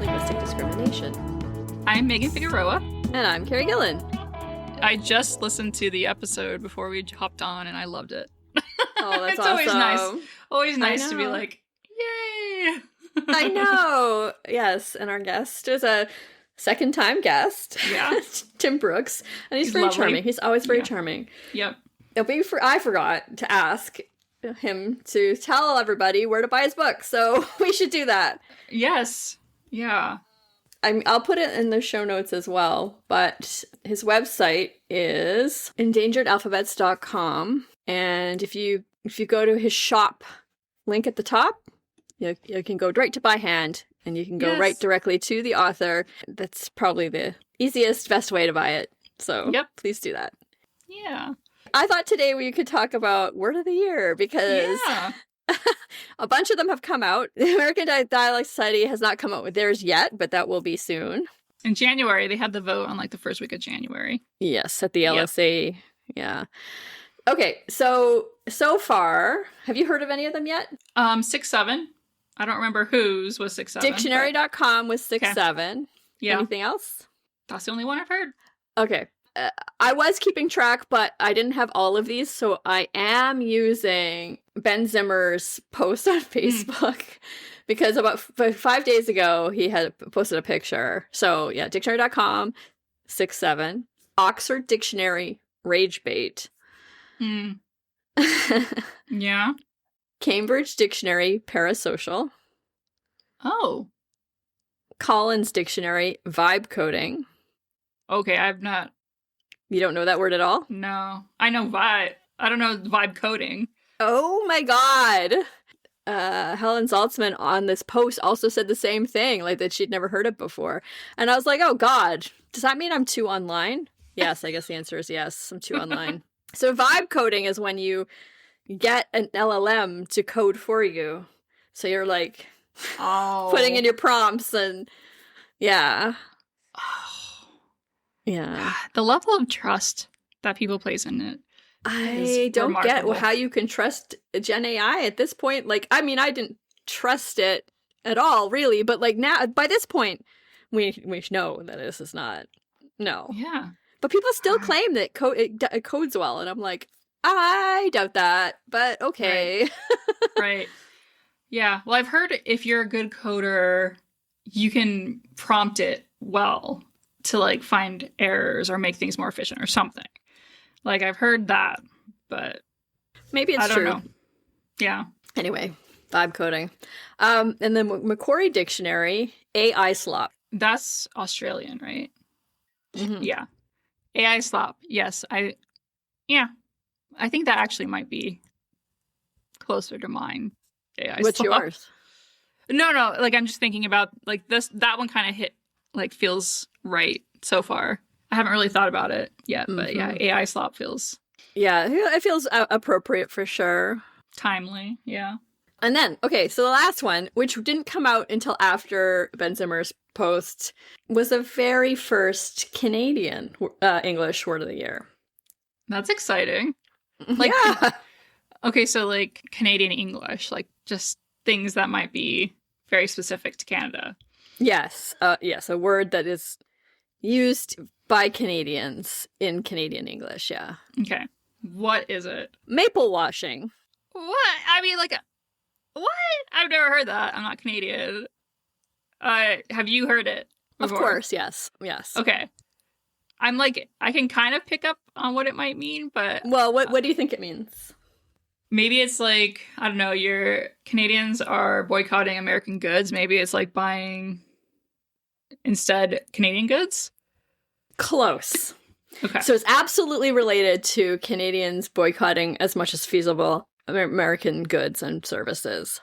linguistic discrimination. I'm Megan Figueroa. And I'm Carrie Gillen. I just listened to the episode before we hopped on, and I loved it. Oh, that's it's awesome. always nice. Always nice to be like, yay! I know. Yes, and our guest is a second-time guest. Yeah. Tim Brooks. And he's very lovely. charming. He's always very charming. Yep. I forgot to ask him to tell everybody where to buy his book, so we should do that. Yes. Yeah. I'll put it in the show notes as well, but his website is endangeredalphabets.com, and if you go to his shop link at the top, you can go right to by hand, and you can go right directly to the author. That's probably the easiest, best way to buy it, so please do that. Yeah. I thought today we could talk about Word of the Year, because a bunch of them have come out. The American Dialect Society has not come out with theirs yet, but that will be soon. In January, they had the vote on like the first week of January. Yes, at the LSA. Yeah. Okay, so far, have you heard of any of them yet? 6-7. I don't remember whose was 6-7. Dictionary.com was 6-7. Yeah. Anything else? That's the only one I've heard. Okay. I was keeping track, but I didn't have all of these, so I am using Ben Zimmer's post on Facebook because about 5 days ago he had posted a picture. So yeah, dictionary.com, 6-7, Oxford Dictionary, rage bait. Yeah. Cambridge Dictionary, parasocial. Oh. Collins Dictionary, vibe coding. Okay, I've not. You don't know that word at all? No. I know vibe. I don't know vibe coding. Oh my god. Helen Zaltzman on this post also said the same thing, like that she'd never heard it before. And I was like, oh god, does that mean I'm too online? Yes, I guess the answer is yes, I'm too online. So vibe coding is when you get an LLM to code for you. So you're like putting in your prompts and yeah. Yeah. The level of trust that people place in it. I don't get how you can trust Gen AI at this point. Like, I mean, I didn't trust it at all, really. But like now, by this point, we know that this is not. No. Yeah. But people still claim that it codes well. And I'm like, I doubt that. But okay. Right. Yeah. Well, I've heard if you're a good coder, you can prompt it well to like find errors or make things more efficient or something. Like I've heard that, but maybe it's I don't true. know. Yeah. Anyway, vibe coding. And then Macquarie Dictionary, AI slop. That's Australian, right? Mm-hmm. Yeah. AI slop. Yes. I think that actually might be closer to mine. AI What's slop. yours? No. Like I'm just thinking about like that one kind of hit like feels right so far. I haven't really thought about it yet, but yeah, AI slop feels... Yeah, it feels appropriate for sure. Timely, yeah. And then, okay, so the last one, which didn't come out until after Ben Zimmer's post, was the very first Canadian English Word of the Year. That's exciting. Like, yeah. Okay, so like Canadian English, like just things that might be very specific to Canada. Yes, a word that is used by Canadians in Canadian English, yeah. Okay. What is it? Maple washing. What? I mean, like, what? I've never heard that. I'm not Canadian. Have you heard it before? Of course, yes. Okay. I'm like, I can kind of pick up on what it might mean, but... Well, what do you think it means? Maybe it's like, I don't know, your Canadians are boycotting American goods. Maybe it's like buying instead Canadian goods? Close. Okay. So it's absolutely related to Canadians boycotting as much as feasible American goods and services.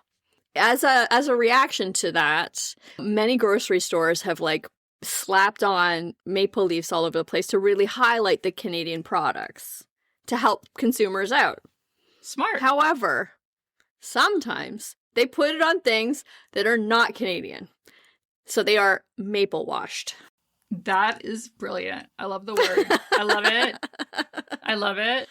As a reaction to that, many grocery stores have like slapped on maple leaves all over the place to really highlight the Canadian products to help consumers out. Smart. However, sometimes they put it on things that are not Canadian. So they are maple washed. That is brilliant. I love the word. I love it. I love it.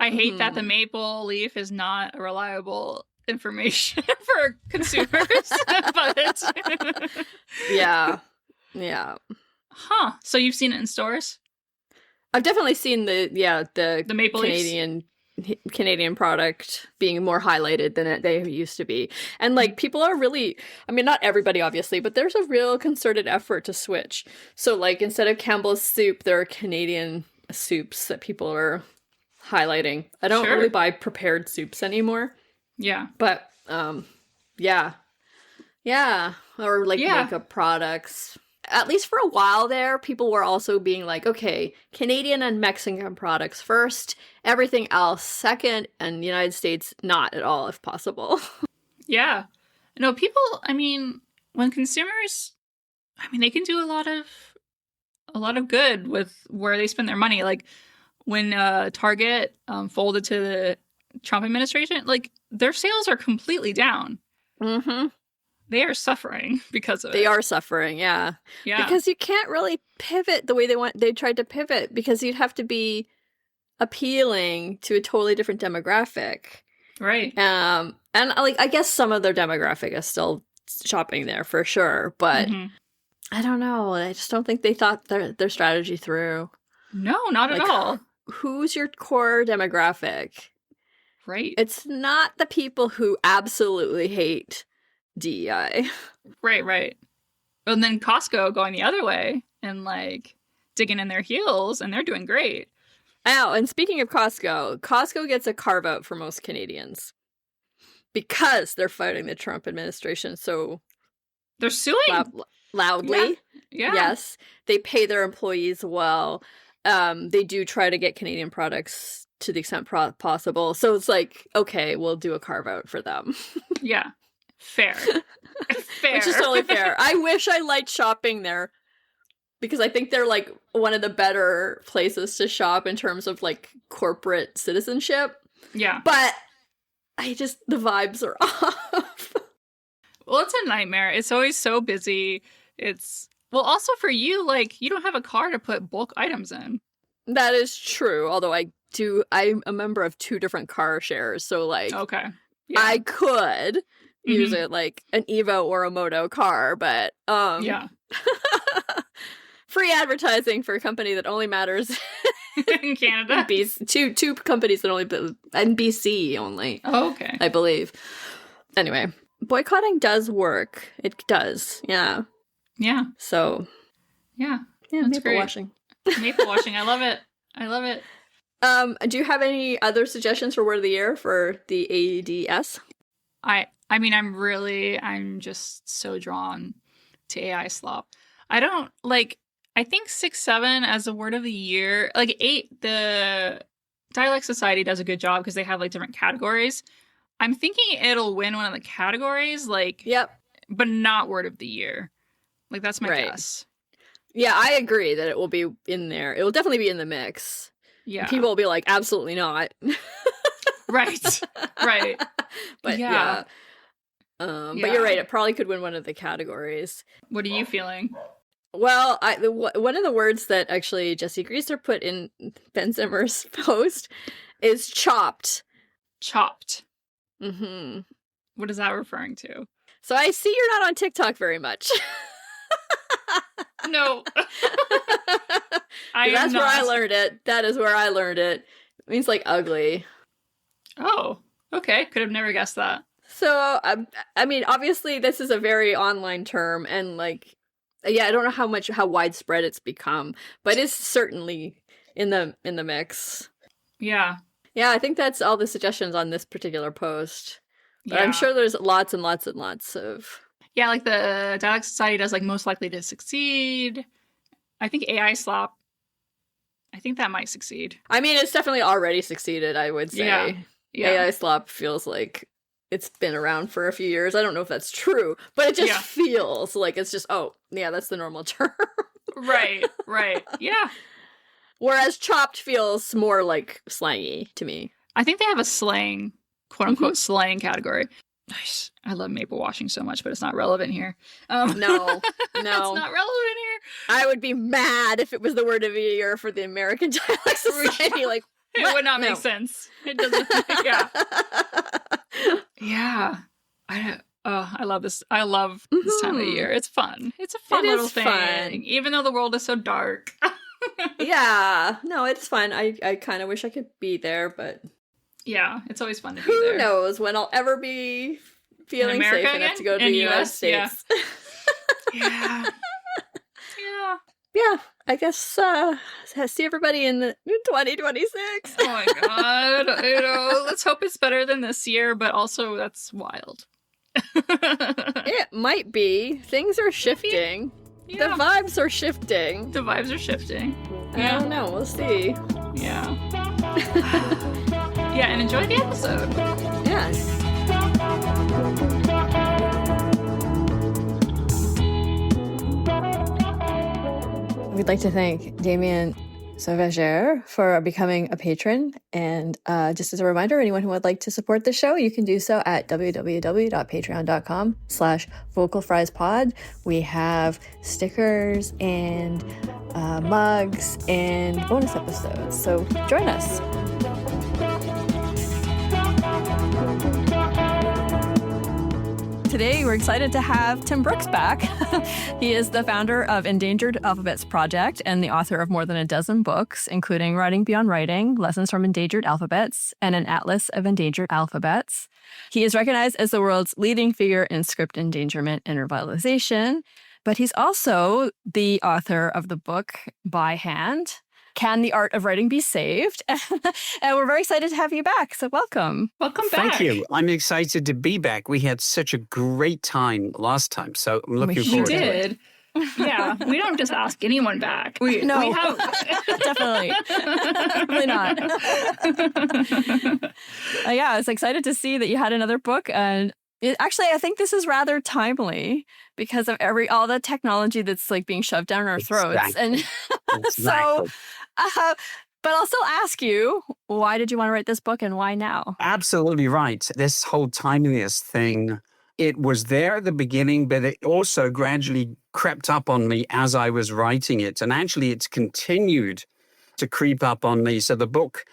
I hate that the maple leaf is not a reliable information for consumers. But Yeah. Yeah. huh. So you've seen it in stores? I've definitely seen the Maple Leafs? Canadian product being more highlighted than they used to be. And like people are really, I mean, not everybody obviously, but there's a real concerted effort to switch. So like instead of Campbell's soup, there are Canadian soups that people are highlighting. I don't Sure. really buy prepared soups anymore, Yeah. but yeah. Yeah, or like Yeah. makeup products. At least for a while there, people were also being like, okay, Canadian and Mexican products first, everything else second, and United States not at all if possible. Yeah. No, people, I mean, when consumers, I mean, they can do a lot of good with where they spend their money. Like when Target folded to the Trump administration, like their sales are completely down. Mm-hmm. They are suffering because of it. They are suffering, yeah. Yeah. Because you can't really pivot the way they tried to pivot, because you'd have to be appealing to a totally different demographic. Right. And like I guess some of their demographic is still shopping there for sure, but Mhm. I don't know. I just don't think they thought their strategy through. No, not at Like, all. Who's your core demographic? Right. It's not the people who absolutely hate DEI. Right. And then Costco going the other way and like digging in their heels, and they're doing great. Oh, and speaking of Costco gets a carve out for most Canadians because they're fighting the Trump administration so They're suing. loudly. Yeah. Yes, they pay their employees well. They do try to get Canadian products to the extent possible. So it's like, okay, we'll do a carve out for them. Yeah. Fair. Which is totally fair. I wish I liked shopping there, because I think they're like one of the better places to shop in terms of like corporate citizenship. Yeah. But the vibes are off. Well, it's a nightmare. It's always so busy. Well, also for you, like, you don't have a car to put bulk items in. That is true. Although I'm a member of 2 different car shares. So like, Okay. Yeah. I could use it like an Evo or a Moto car, but yeah. free advertising for a company that only matters In Canada. two companies that only in BC only. Oh, okay. I believe. Anyway, boycotting does work. It does. Yeah. Yeah. So Yeah. yeah, That's maple great. washing. Maple washing. I love it. I love it. Do you have any other suggestions for word of the year for the ADS? I mean, I'm just so drawn to AI slop. I don't like, I think 6-7 as a word of the year, like 8, the Dialect Society does a good job because they have like different categories. I'm thinking it'll win one of the categories, like, Yep. but not word of the year. Like, that's my Right. guess. Yeah, I agree that it will be in there. It will definitely be in the mix. Yeah. People will be like, absolutely not. Right. Right. But Yeah. But Yeah. you're right. It probably could win one of the categories. What are you feeling? Well, one of the words that actually Jesse Greaser put in Ben Zimmer's post is chopped. Chopped. Mm-hmm. What is that referring to? So I see you're not on TikTok very much. No. I am That's where I not. learned it. That is where I learned it. It means like ugly. Oh, okay. Could have never guessed that. So I mean, obviously, this is a very online term, and like, yeah, I don't know how widespread it's become, but it's certainly in the mix. Yeah. Yeah, I think that's all the suggestions on this particular post. But Yeah. I'm sure there's lots and lots and lots of. Yeah, like the Dialect Society does like most likely to succeed. I think AI slop. I think that might succeed. I mean, it's definitely already succeeded, I would say. Yeah. Yeah. AI slop feels like it's been around for a few years. I don't know if that's true, but it just Yeah. feels like it's just, oh, yeah, that's the normal term. Right. Right. Yeah. Whereas chopped feels more like slangy to me. I think they have a slang, quote unquote, slang category. I love maple washing so much, but it's not relevant here. No, no. It's not relevant here. I would be mad if it was the word of the year for the American Dialect Society. Like, It what? would not No. make sense. It doesn't. Yeah. Yeah. I love this. I love this time of the Mhm. year. It's fun. It's a fun It little is thing, fun. even though the world is so dark. Yeah, no, it's fun. I kind of wish I could be there, but Yeah, it's always fun to be who there. knows when I'll ever be In feeling America safe enough again? to go to In the the United US? Yeah. States. Yeah. Yeah. Yeah, I guess see everybody in 2026. Oh my god. Let's hope it's better than this year, but also that's wild. It might be. Things are shifting. Yeah. The vibes are shifting. The vibes are shifting. I don't know. We'll see. Yeah. Yeah, and enjoy the episode. Yeah. We'd like to thank Damien Sauvager for becoming a patron. And just as a reminder, anyone who would like to support the show, you can do so at www.patreon.com/vocalfriespod. We have stickers and mugs and bonus episodes. So join us. Today, we're excited to have Tim Brooks back. He is the founder of Endangered Alphabets Project and the author of more than a dozen books, including Writing Beyond Writing, Lessons from Endangered Alphabets, and an Atlas of Endangered Alphabets. He is recognized as the world's leading figure in script endangerment and revitalization, but he's also the author of the book By Hand, Can the Art of Writing Be Saved? And we're very excited to have you back. So welcome. Welcome back. Thank you. I'm excited to be back. We had such a great time last time, so I'm looking We forward We to it. did. Yeah, we don't just ask anyone back. We No. we have Definitely. Definitely not. Yeah, I was excited to see that you had another book. And actually, I think this is rather timely because of all the technology that's like being shoved down our throats. And so, but I'll still ask you, why did you want to write this book and why now? Absolutely right. This whole timeliness thing, it was there at the beginning, but it also gradually crept up on me as I was writing it. And actually, it's continued to creep up on me. So the book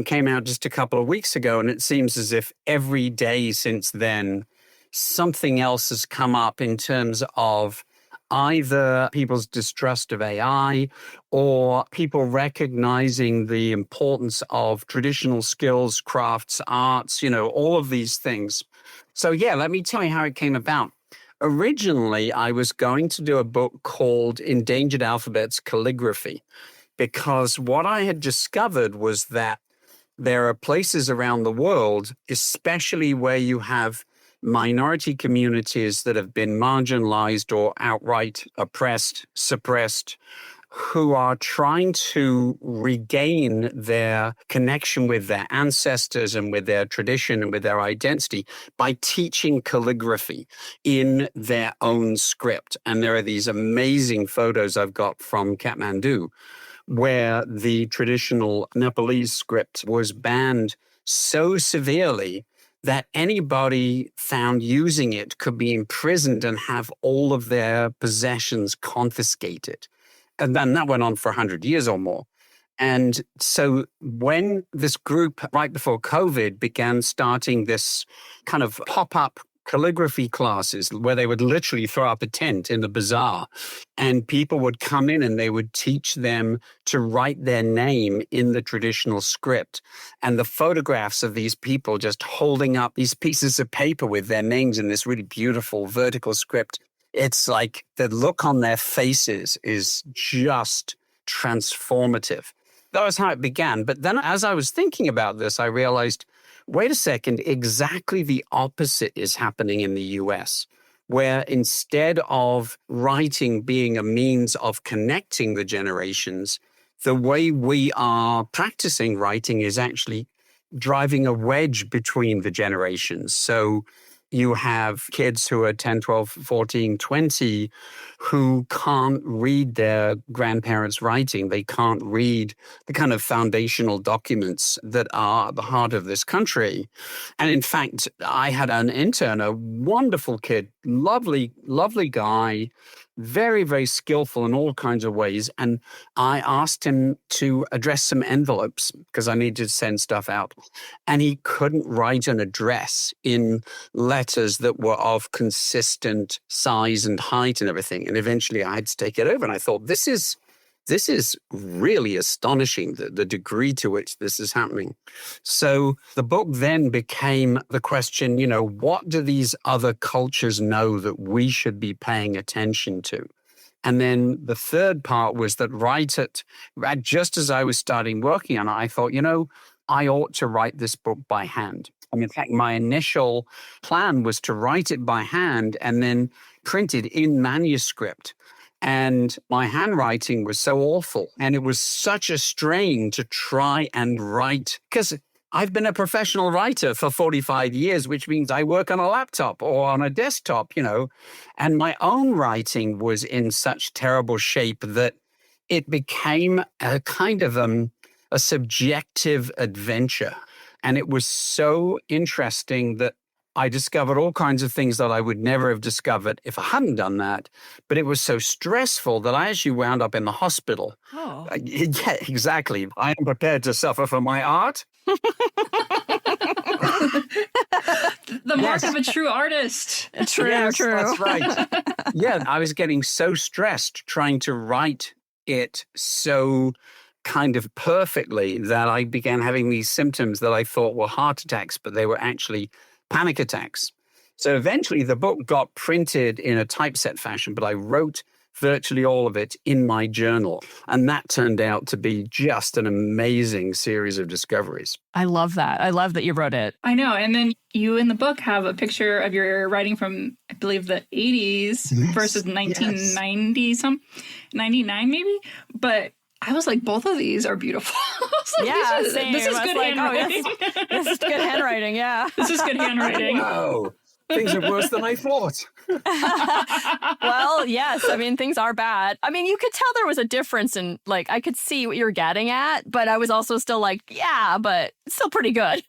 came out just a couple of weeks ago, and it seems as if every day since then, something else has come up in terms of either people's distrust of AI or people recognizing the importance of traditional skills, crafts, arts, all of these things. So yeah, let me tell you how it came about. Originally, I was going to do a book called Endangered Alphabets Calligraphy, because what I had discovered was that there are places around the world, especially where you have minority communities that have been marginalized or outright oppressed, suppressed, who are trying to regain their connection with their ancestors and with their tradition and with their identity by teaching calligraphy in their own script. And there are these amazing photos I've got from Kathmandu, where the traditional Nepalese script was banned so severely that anybody found using it could be imprisoned and have all of their possessions confiscated. And then that went on for 100 years or more. And so when this group, right before COVID, began starting this kind of pop-up calligraphy classes where they would literally throw up a tent in the bazaar and people would come in and they would teach them to write their name in the traditional script. And the photographs of these people just holding up these pieces of paper with their names in this really beautiful vertical script. It's like the look on their faces is just transformative. That was how it began. But then as I was thinking about this, I realized, wait a second, exactly the opposite is happening in the US, where instead of writing being a means of connecting the generations, the way we are practicing writing is actually driving a wedge between the generations. So you have kids who are 10, 12, 14, 20 who can't read their grandparents' writing. They can't read the kind of foundational documents that are the heart of this country. And in fact, I had an intern, a wonderful kid, lovely, lovely guy, very, very skillful in all kinds of ways. And I asked him to address some envelopes because I needed to send stuff out. And he couldn't write an address in letters that were of consistent size and height and everything. And eventually I had to take it over. And I thought, this is really astonishing, the degree to which this is happening. So the book then became the question, what do these other cultures know that we should be paying attention to? And then the third part was that just as I was starting working on it, I thought, I ought to write this book by hand. In fact, my initial plan was to write it by hand and then print it in manuscript. And my handwriting was so awful. And it was such a strain to try and write, because I've been a professional writer for 45 years, which means I work on a laptop or on a desktop, and my own writing was in such terrible shape that it became a kind of a subjective adventure. And it was so interesting that I discovered all kinds of things that I would never have discovered if I hadn't done that. But it was so stressful that I actually wound up in the hospital. Oh. Yeah, exactly. I am prepared to suffer for my art. The mark of a true artist. True, yes, true. That's right. Yeah, I was getting so stressed trying to write it so kind of perfectly that I began having these symptoms that I thought were heart attacks, but they were actually panic attacks. So eventually the book got printed in a typeset fashion, but I wrote virtually all of it in my journal. And that turned out to be just an amazing series of discoveries. I love that. I love that you wrote it. I know. And then you in the book have a picture of your writing from, I believe, the 80s versus 1990 99 maybe. But I was like, both of these are beautiful. Like, Yeah, this same. is good handwriting. This is good handwriting, yeah. This is good handwriting. Wow. Things are worse than I thought. Well, yes. I mean, things are bad. I mean, you could tell there was a difference in, I could see what you're getting at, but I was also still like, yeah, but it's still pretty good.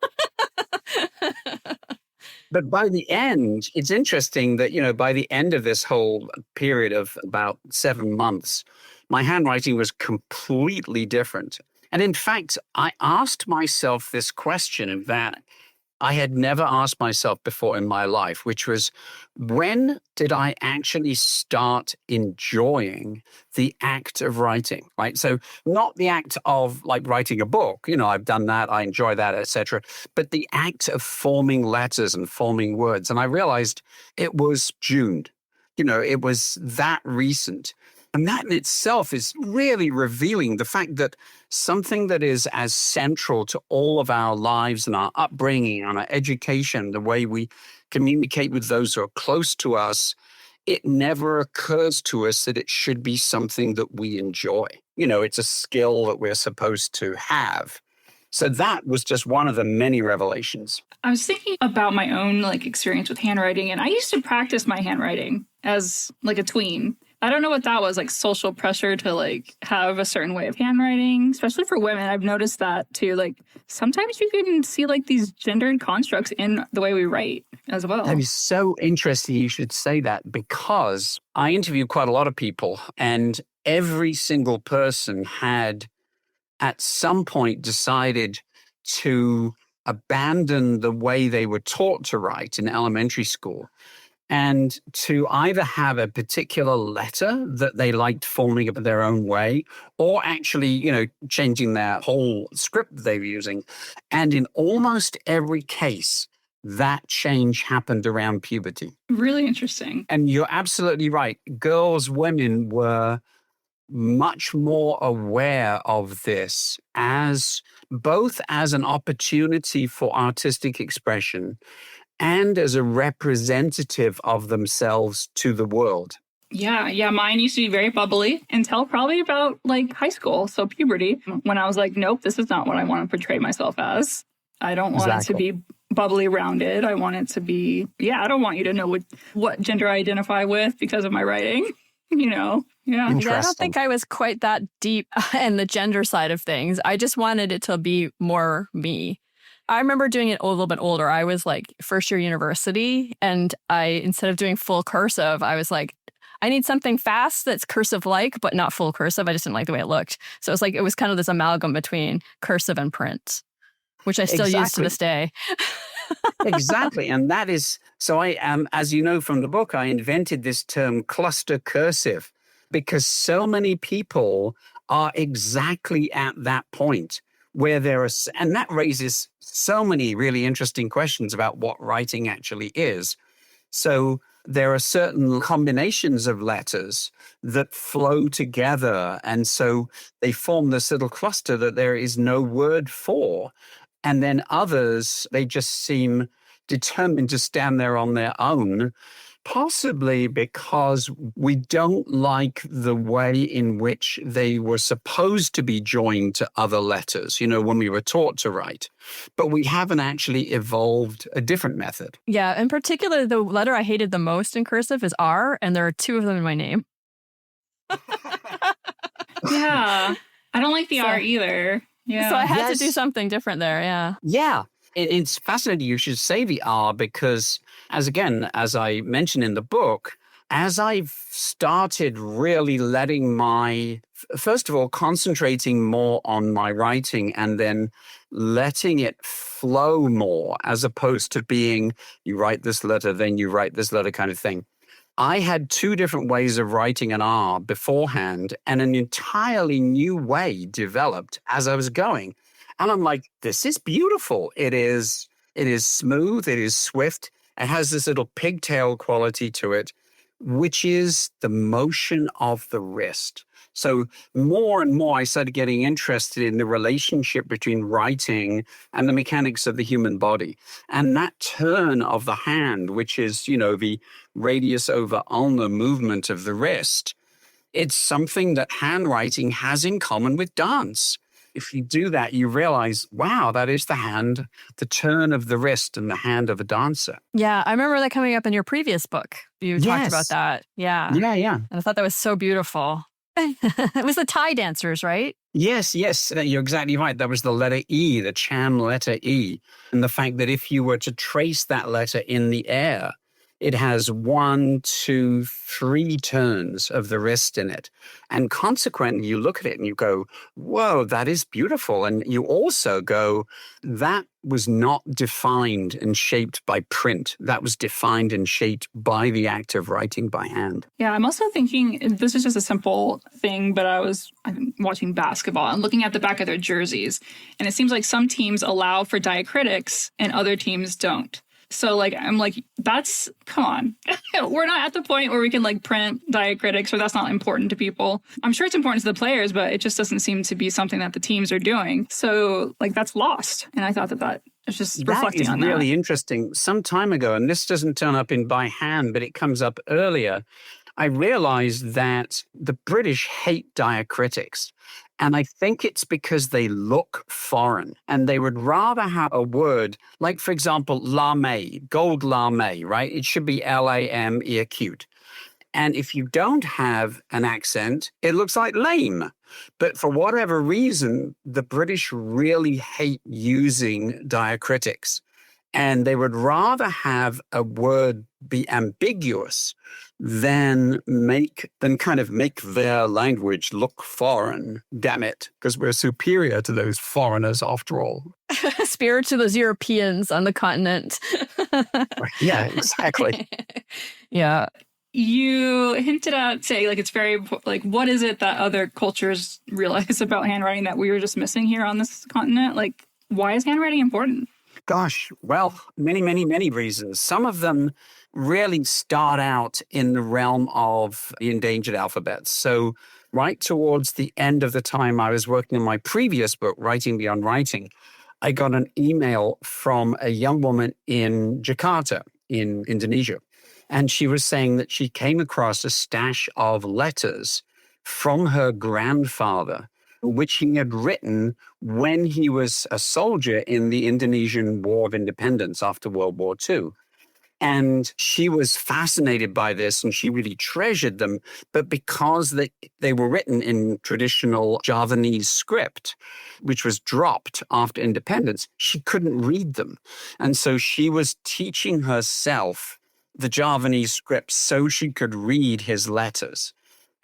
But by the end, it's interesting that, by the end of this whole period of about 7 months, my handwriting was completely different. And in fact, I asked myself this question that I had never asked myself before in my life, which was, when did I actually start enjoying the act of writing, right? So not the act of writing a book, I've done that, I enjoy that, etc., but the act of forming letters and forming words. And I realized it was June, it was that recent. And that in itself is really revealing the fact that something that is as central to all of our lives and our upbringing and our education, the way we communicate with those who are close to us, it never occurs to us that it should be something that we enjoy. It's a skill that we're supposed to have. So that was just one of the many revelations. I was thinking about my own experience with handwriting, and I used to practice my handwriting as a tween. I don't know what that was, social pressure to have a certain way of handwriting, especially for women. I've noticed that too. Sometimes you can see these gendered constructs in the way we write as well. That is so interesting you should say that, because I interviewed quite a lot of people, and every single person had at some point decided to abandon the way they were taught to write in elementary school and to either have a particular letter that they liked forming their own way, or actually, changing their whole script they were using. And in almost every case, that change happened around puberty. Really interesting. And you're absolutely right. Women were much more aware of this as both as an opportunity for artistic expression and as a representative of themselves to the world. Yeah. Mine used to be very bubbly until probably about high school. So puberty, when I was like, nope, this is not what I want to portray myself as. I don't want it to be bubbly rounded. I want it to be, I don't want you to know what gender I identify with because of my writing, Yeah. I don't think I was quite that deep in the gender side of things. I just wanted it to be more me. I remember doing it a little bit older. I was like first year university, and instead of doing full cursive, I was like, I need something fast that's cursive-like, but not full cursive. I just didn't like the way it looked. So it was kind of this amalgam between cursive and print, which I still use to Exactly. this day. Exactly. And that is, so I am, as you know from the book, I invented this term cluster cursive because so many people are exactly at that point where and that raises so many really interesting questions about what writing actually is. So there are certain combinations of letters that flow together. And so they form this little cluster that there is no word for. And then others, they just seem determined to stand there on their own, possibly because we don't like the way in which they were supposed to be joined to other letters, when we were taught to write. But we haven't actually evolved a different method. Yeah, in particular, the letter I hated the most in cursive is R, and there are two of them in my name. Yeah. I don't like the R either. Yeah. So I had to do something different there, yeah. Yeah. It's fascinating you should say the R because, as I mentioned in the book, as I've started really first of all, concentrating more on my writing and then letting it flow more as opposed to being, you write this letter, then you write this letter kind of thing. I had two different ways of writing an R beforehand, and an entirely new way developed as I was going. And I'm like, this is beautiful. It is smooth. It is swift. It has this little pigtail quality to it, which is the motion of the wrist. So more and more, I started getting interested in the relationship between writing and the mechanics of the human body. And that turn of the hand, which is, the radius over ulnar movement of the wrist, it's something that handwriting has in common with dance. If you do that, you realize, wow, that is the turn of the wrist and the hand of a dancer. Yeah, I remember that coming up in your previous book. You talked about that. Yeah. Yeah. And I thought that was so beautiful. It was the Thai dancers, right? Yes, you're exactly right. That was the letter E, the Cham letter E. And the fact that if you were to trace that letter in the air, it has 1, 2, 3 turns of the wrist in it. And consequently, you look at it and you go, whoa, that is beautiful. And you also go, that was not defined and shaped by print. That was defined and shaped by the act of writing by hand. Yeah, I'm also thinking, this is just a simple thing, but I'm watching basketball and looking at the back of their jerseys. And it seems like some teams allow for diacritics and other teams don't. So, I'm like, come on. We're not at the point where we can, print diacritics, or that's not important to people. I'm sure it's important to the players, but it just doesn't seem to be something that the teams are doing. So, that's lost. And I thought that is just reflecting on that. That is really interesting. Some time ago, and this doesn't turn up in by hand, but it comes up earlier, I realized that the British hate diacritics. And I think it's because they look foreign and they would rather have a word like, for example, lame, gold lame, right? It should be L-A-M-E acute. And if you don't have an accent, it looks like lame. But for whatever reason, the British really hate using diacritics. And they would rather have a word be ambiguous than kind of make their language look foreign. Damn it, because we're superior to those foreigners after all. Superior to those Europeans on the continent. Yeah, exactly. Yeah. You hinted at saying it's very what is it that other cultures realize about handwriting that we were just missing here on this continent? Why is handwriting important? Gosh, well, many, many, many reasons. Some of them really start out in the realm of the endangered alphabets. So right towards the end of the time I was working on my previous book, Writing Beyond Writing, I got an email from a young woman in Jakarta in Indonesia. And she was saying that she came across a stash of letters from her grandfather, which he had written when he was a soldier in the Indonesian War of Independence after World War II. And she was fascinated by this and she really treasured them. But because they were written in traditional Javanese script, which was dropped after independence, she couldn't read them. And so she was teaching herself the Javanese script so she could read his letters.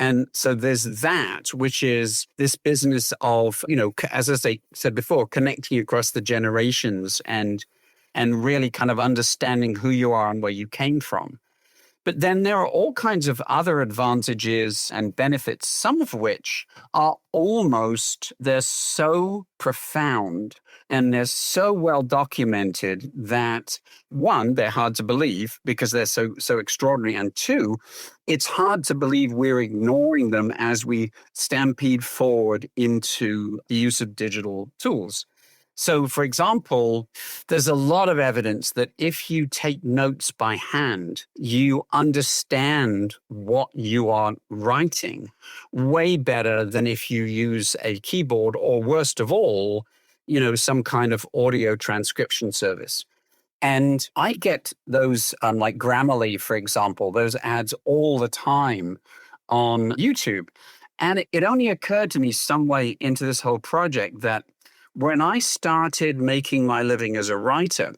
And so there's that, which is this business of, as I said before, connecting across the generations and really kind of understanding who you are and where you came from. But then there are all kinds of other advantages and benefits, some of which are they're so profound and they're so well documented that, one, they're hard to believe because they're so extraordinary. And two, it's hard to believe we're ignoring them as we stampede forward into the use of digital tools. So, for example, there's a lot of evidence that if you take notes by hand, you understand what you are writing way better than if you use a keyboard or, worst of all, some kind of audio transcription service. And I get those, like Grammarly, for example, those ads all the time on YouTube. And it only occurred to me some way into this whole project that when I started making my living as a writer,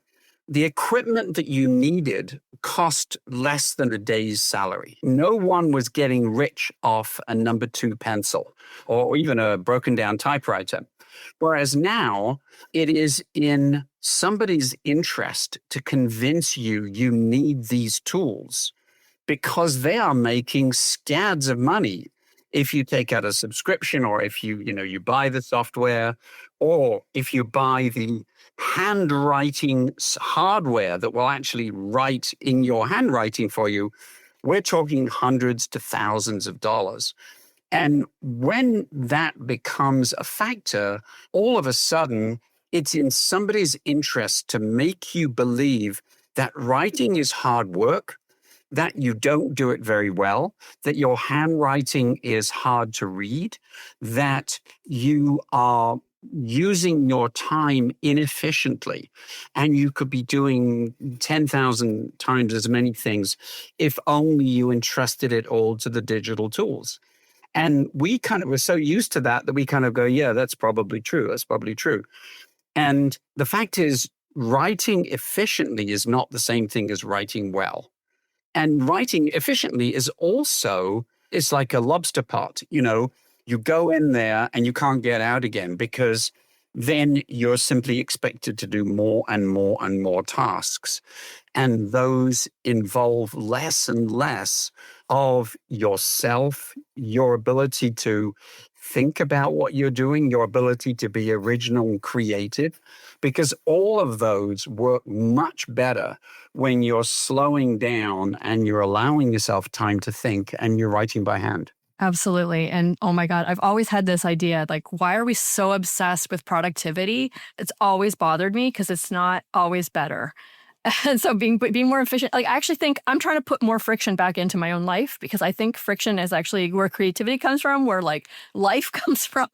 the equipment that you needed cost less than a day's salary. No one was getting rich off a number 2 pencil or even a broken down typewriter. Whereas now it is in somebody's interest to convince you need these tools because they are making scads of money if you take out a subscription or if you buy the software or if you buy the handwriting hardware that will actually write in your handwriting for you. We're talking hundreds to thousands of dollars. And when that becomes a factor, all of a sudden, it's in somebody's interest to make you believe that writing is hard work, that you don't do it very well, that your handwriting is hard to read, that you are using your time inefficiently, and you could be doing 10,000 times as many things if only you entrusted it all to the digital tools. And we kind of were so used to that we kind of go, yeah, that's probably true. That's probably true. And the fact is, writing efficiently is not the same thing as writing well. And writing efficiently it's like a lobster pot. You go in there and you can't get out again because then you're simply expected to do more and more and more tasks. And those involve less and less of yourself, your ability to think about what you're doing, your ability to be original and creative, because all of those work much better when you're slowing down and you're allowing yourself time to think and you're writing by hand. Absolutely. And oh my God, I've always had this idea, like, why are we so obsessed with productivity? It's always bothered me because it's not always better. And so being more efficient, like, I actually think I'm trying to put more friction back into my own life because I think friction is actually where creativity comes from, where like life comes from.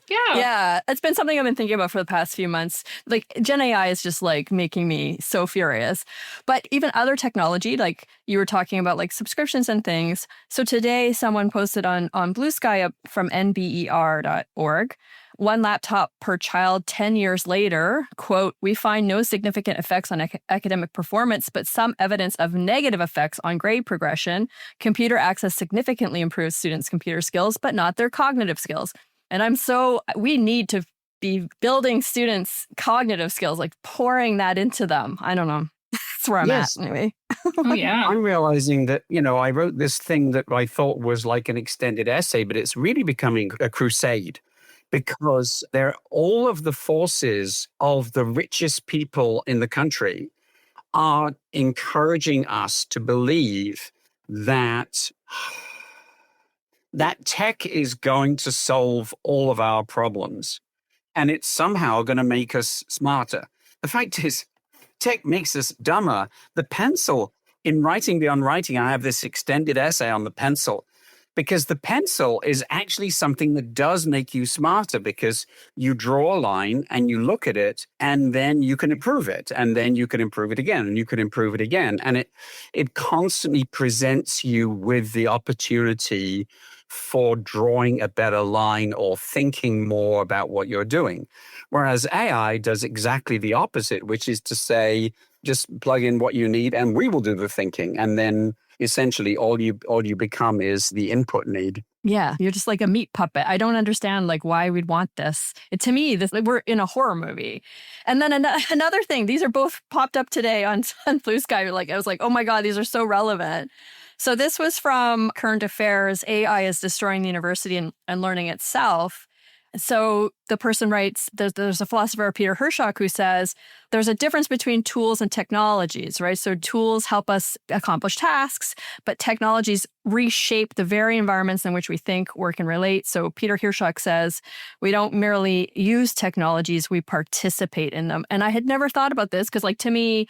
Yeah. It's been something I've been thinking about for the past few months. Like Gen AI is just like making me so furious. But even other technology, like you were talking about like subscriptions and things. So today someone posted on Blue Sky up from nber.org. One laptop per child 10 years later, quote, we find no significant effects on academic performance, but some evidence of negative effects on grade progression. Computer access significantly improves students' computer skills, but not their cognitive skills. And we need to be building students' cognitive skills, like pouring that into them. I don't know. That's where I'm at anyway. Oh, yeah. I'm realizing that, I wrote this thing that I thought was like an extended essay, but it's really becoming a crusade because all of the forces of the richest people in the country are encouraging us to believe that tech is going to solve all of our problems and it's somehow going to make us smarter. The fact is, tech makes us dumber. The pencil, in writing beyond writing, I have this extended essay on the pencil. because the pencil is actually something that does make you smarter, because you draw a line and you look at it and then you can improve it, and then you can improve it again, and you can improve it again. And it constantly presents you with the opportunity for drawing a better line or thinking more about what you're doing. Whereas AI does exactly the opposite, which is to say, just plug in what you need and we will do the thinking. And then essentially all you become is the input need. Yeah, you're just like a meat puppet. I don't understand like why we'd want this. To me, this like, we're in a horror movie. And then another thing, these are both popped up today on Blue Sky. Like I was like, oh my God, these are so relevant. So this was from Current Affairs. AI is destroying the university and learning itself. So the person writes, there's a philosopher, Peter Hershock, who says there's a difference between tools and technologies, right? So tools help us accomplish tasks, but technologies reshape the very environments in which we think, work, and relate. So Peter Hershock says we don't merely use technologies, we participate in them. And I had never thought about this because, like, to me,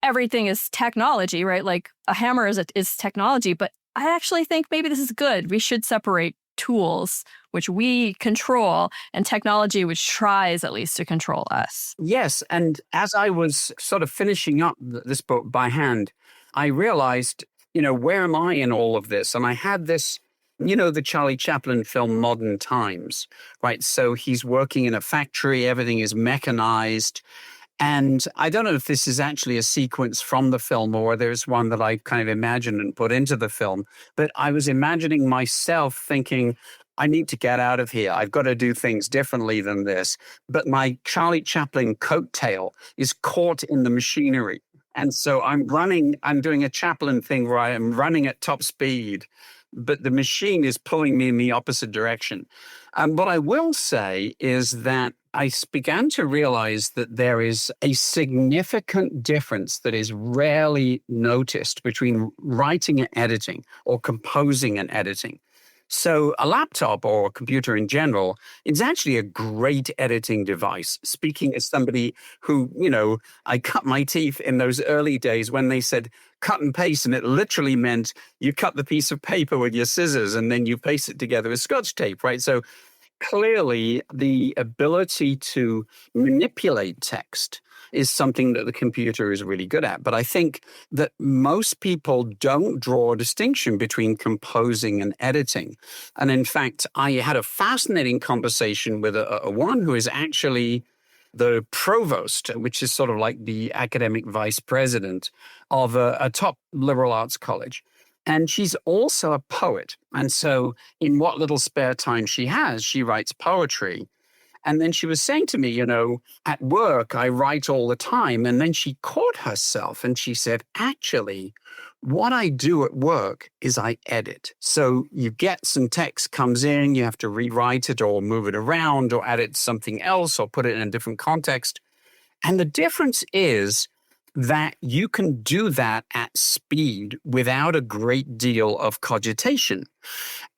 everything is technology, right? Like a hammer is technology, but I actually think maybe this is good. We should separate tools, which we control, and technology, which tries at least to control us. Yes. And as I was sort of finishing up this book by hand, I realized, where am I in all of this? And I had this, the Charlie Chaplin film, Modern Times, right? So he's working in a factory, everything is mechanized. And I don't know if this is actually a sequence from the film or there's one that I kind of imagined and put into the film, but I was imagining myself thinking, I need to get out of here. I've got to do things differently than this. But my Charlie Chaplin coattail is caught in the machinery. And so I'm doing a Chaplin thing where I am running at top speed, but the machine is pulling me in the opposite direction. And what I will say is that I began to realize that there is a significant difference that is rarely noticed between writing and editing, or composing and editing. So a laptop or a computer in general is actually a great editing device. Speaking as somebody who, I cut my teeth in those early days when they said cut and paste, and it literally meant you cut the piece of paper with your scissors and then you paste it together with Scotch tape, right? So clearly, the ability to manipulate text is something that the computer is really good at. But I think that most people don't draw a distinction between composing and editing. And in fact, I had a fascinating conversation with a woman who is actually the provost, which is sort of like the academic vice president of a top liberal arts college. And she's also a poet. And so in what little spare time she has, she writes poetry. And then she was saying to me, at work, I write all the time. And then she caught herself and she said, actually, what I do at work is I edit. So you get some text comes in, you have to rewrite it or move it around or add it to something else or put it in a different context. And the difference is that you can do that at speed without a great deal of cogitation.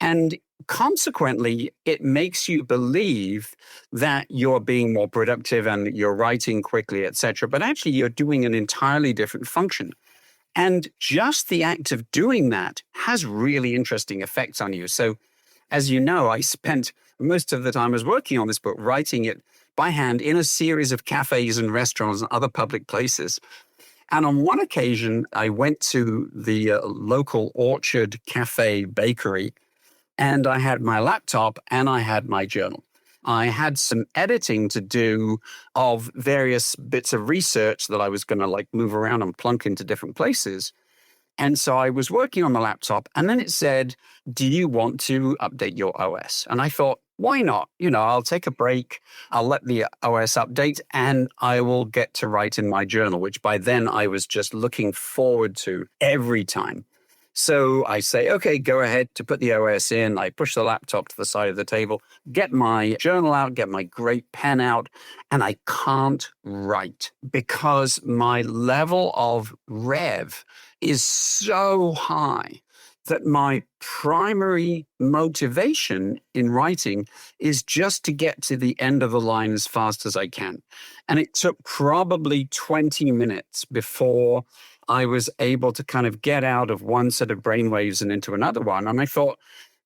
And consequently, it makes you believe that you're being more productive and you're writing quickly, etc. But actually, you're doing an entirely different function. And just the act of doing that has really interesting effects on you. So, as you know, I spent most of the time I was working on this book, writing it by hand in a series of cafes and restaurants and other public places. And on one occasion, I went to the local Orchard Cafe bakery, and I had my laptop and I had my journal. I had some editing to do of various bits of research that I was going to move around and plunk into different places. And so I was working on the laptop, and then it said, do you want to update your OS? And I thought, why not? I'll take a break. I'll let the OS update and I will get to write in my journal, which by then I was just looking forward to every time. So I say, okay, go ahead to put the OS in. I push the laptop to the side of the table, get my journal out, get my great pen out, and I can't write because my level of rev is so high that my primary motivation in writing is just to get to the end of the line as fast as I can. And it took probably 20 minutes before I was able to kind of get out of one set of brainwaves and into another one. And I thought,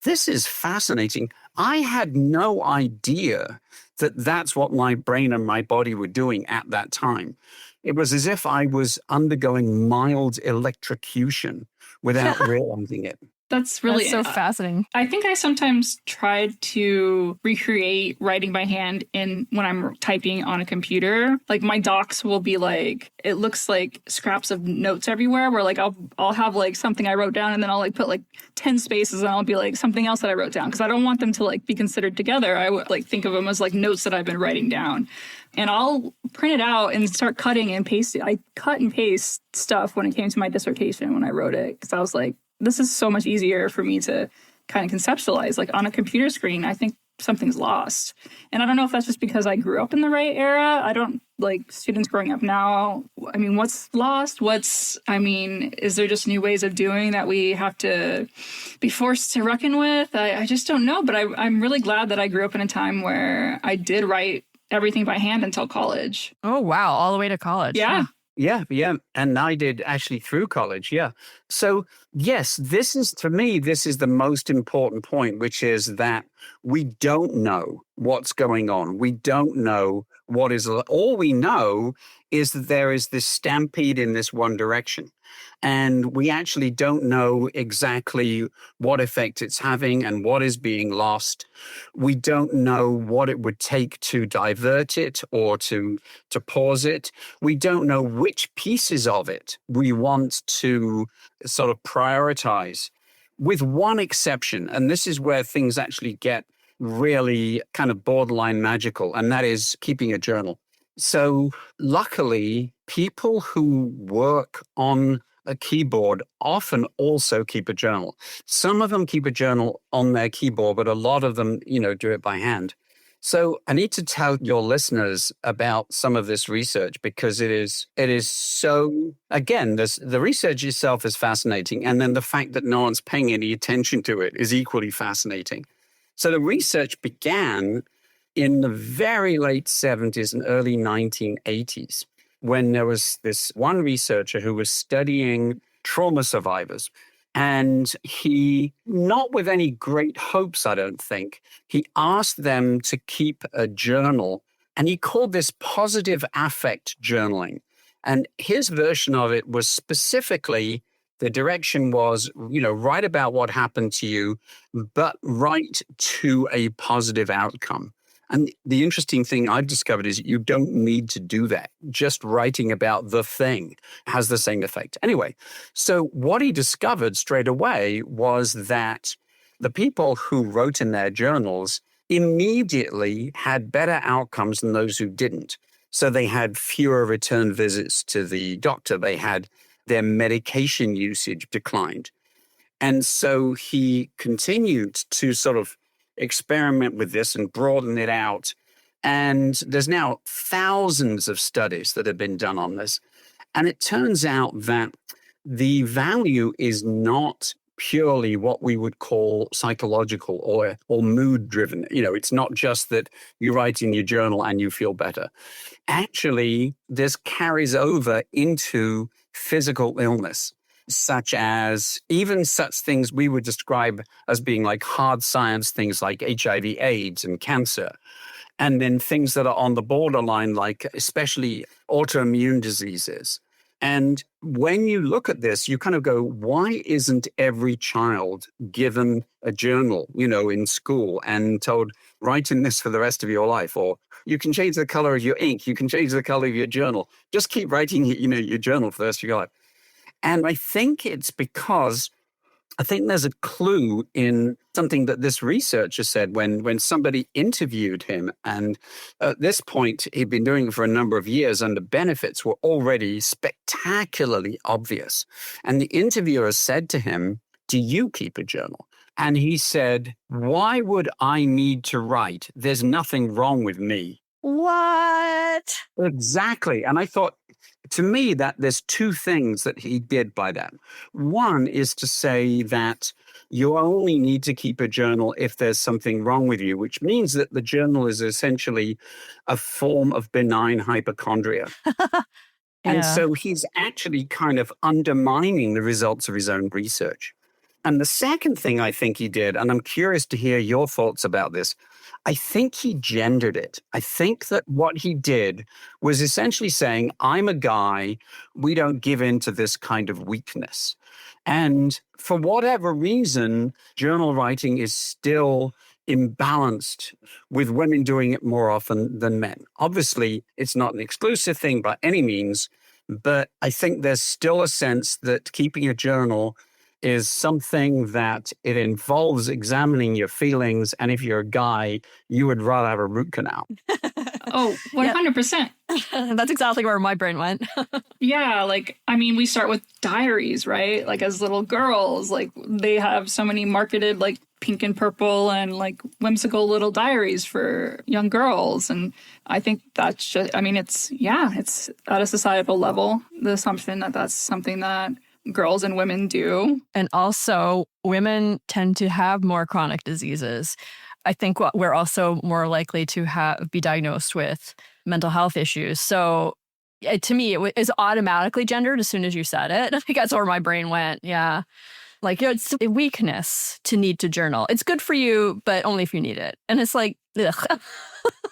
this is fascinating. I had no idea that that's what my brain and my body were doing at that time. It was as if I was undergoing mild electrocution without realizing it. That's really That's so fascinating. I think I sometimes tried to recreate writing by hand in when I'm typing on a computer. Like my docs will be like, it looks like scraps of notes everywhere where like I'll have like something I wrote down and then I'll like put like 10 spaces and I'll be like something else that I wrote down because I don't want them to like be considered together. I would like think of them as like notes that I've been writing down. And I'll print it out and start cutting and pasting. I cut and paste stuff when it came to my dissertation when I wrote it because I was like, this is so much easier for me to kind of conceptualize. Like on a computer screen, I think something's lost. And I don't know if that's just because I grew up in the right era. I don't like students growing up now. I mean, what's lost? Is there just new ways of doing that we have to be forced to reckon with? I just don't know. But I'm really glad that I grew up in a time where I did write everything by hand until college. Oh, wow. All the way to college. Yeah. Huh. Yeah. And I did actually through college. Yeah. So, yes, for me, this is the most important point, which is that we don't know what's going on. We don't know all we know is that there is this stampede in this one direction. And we actually don't know exactly what effect it's having and what is being lost. We don't know what it would take to divert it or to pause it. We don't know which pieces of it we want to sort of prioritize, with one exception. And this is where things actually get really kind of borderline magical, and that is keeping a journal. So luckily, people who work on a keyboard often also keep a journal. Some of them keep a journal on their keyboard, but a lot of them, do it by hand. So I need to tell your listeners about some of this research because it is so, again, the research itself is fascinating. And then the fact that no one's paying any attention to it is equally fascinating. So the research began in the very late 70s and early 1980s, when there was this one researcher who was studying trauma survivors. And he, not with any great hopes, I don't think, he asked them to keep a journal. And he called this positive affect journaling. And his version of it was specifically, the direction was, write about what happened to you, but write to a positive outcome. And the interesting thing I've discovered is you don't need to do that. Just writing about the thing has the same effect. Anyway, so what he discovered straight away was that the people who wrote in their journals immediately had better outcomes than those who didn't. So they had fewer return visits to the doctor. They had their medication usage declined. And so he continued to sort of experiment with this and broaden it out. And there's now thousands of studies that have been done on this. And it turns out that the value is not purely what we would call psychological or mood driven. It's not just that you write in your journal and you feel better. Actually, this carries over into physical illness, such as even such things we would describe as being like hard science, things like HIV, AIDS, and cancer. And then things that are on the borderline, like especially autoimmune diseases. And when you look at this, you kind of go, why isn't every child given a journal, in school and told, write in this for the rest of your life? Or you can change the color of your ink. You can change the color of your journal. Just keep writing, your journal for the rest of your life. And I think it's because I think there's a clue in something that this researcher said when somebody interviewed him. And at this point, he'd been doing it for a number of years and the benefits were already spectacularly obvious. And the interviewer said to him, do you keep a journal? And he said, why would I need to write? There's nothing wrong with me. What? Exactly. And I thought, to me, that there's two things that he did by that. One is to say that you only need to keep a journal if there's something wrong with you, which means that the journal is essentially a form of benign hypochondria. And so he's actually kind of undermining the results of his own research. And the second thing I think he did, and I'm curious to hear your thoughts about this, I think he gendered it. I think that what he did was essentially saying, I'm a guy, we don't give in to this kind of weakness. And for whatever reason, journal writing is still imbalanced with women doing it more often than men. Obviously, it's not an exclusive thing by any means, but I think there's still a sense that keeping a journal is something that it involves examining your feelings. And if you're a guy, you would rather have a root canal. Oh, 100%. That's exactly where my brain went. Yeah, like, I mean, we start with diaries, right? Like, as little girls, like, they have so many marketed, like, pink and purple and, like, whimsical little diaries for young girls. And I think that's just, I mean, it's at a societal level, the assumption that that's something that girls and women do. And also, women tend to have more chronic diseases. I think we're also more likely to be diagnosed with mental health issues. So to me, it is automatically gendered as soon as you said it. I think that's where my brain went. Yeah. Like, it's a weakness to need to journal. It's good for you, but only if you need it. And it's like, ugh.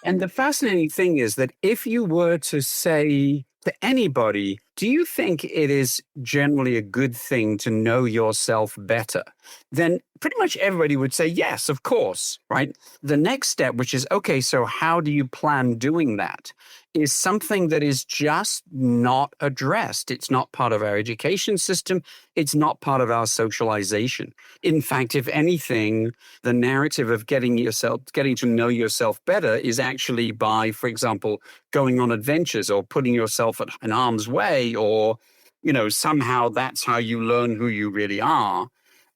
And the fascinating thing is that if you were to say to anybody, do you think it is generally a good thing to know yourself better? Then pretty much everybody would say, yes, of course, right? The next step, which is, okay, so how do you plan doing that? Is something that is just not addressed. It's not part of our education system. It's not part of our socialization. In fact, if anything, the narrative of getting to know yourself better is actually by, for example, going on adventures or putting yourself in harm's way, or, somehow that's how you learn who you really are.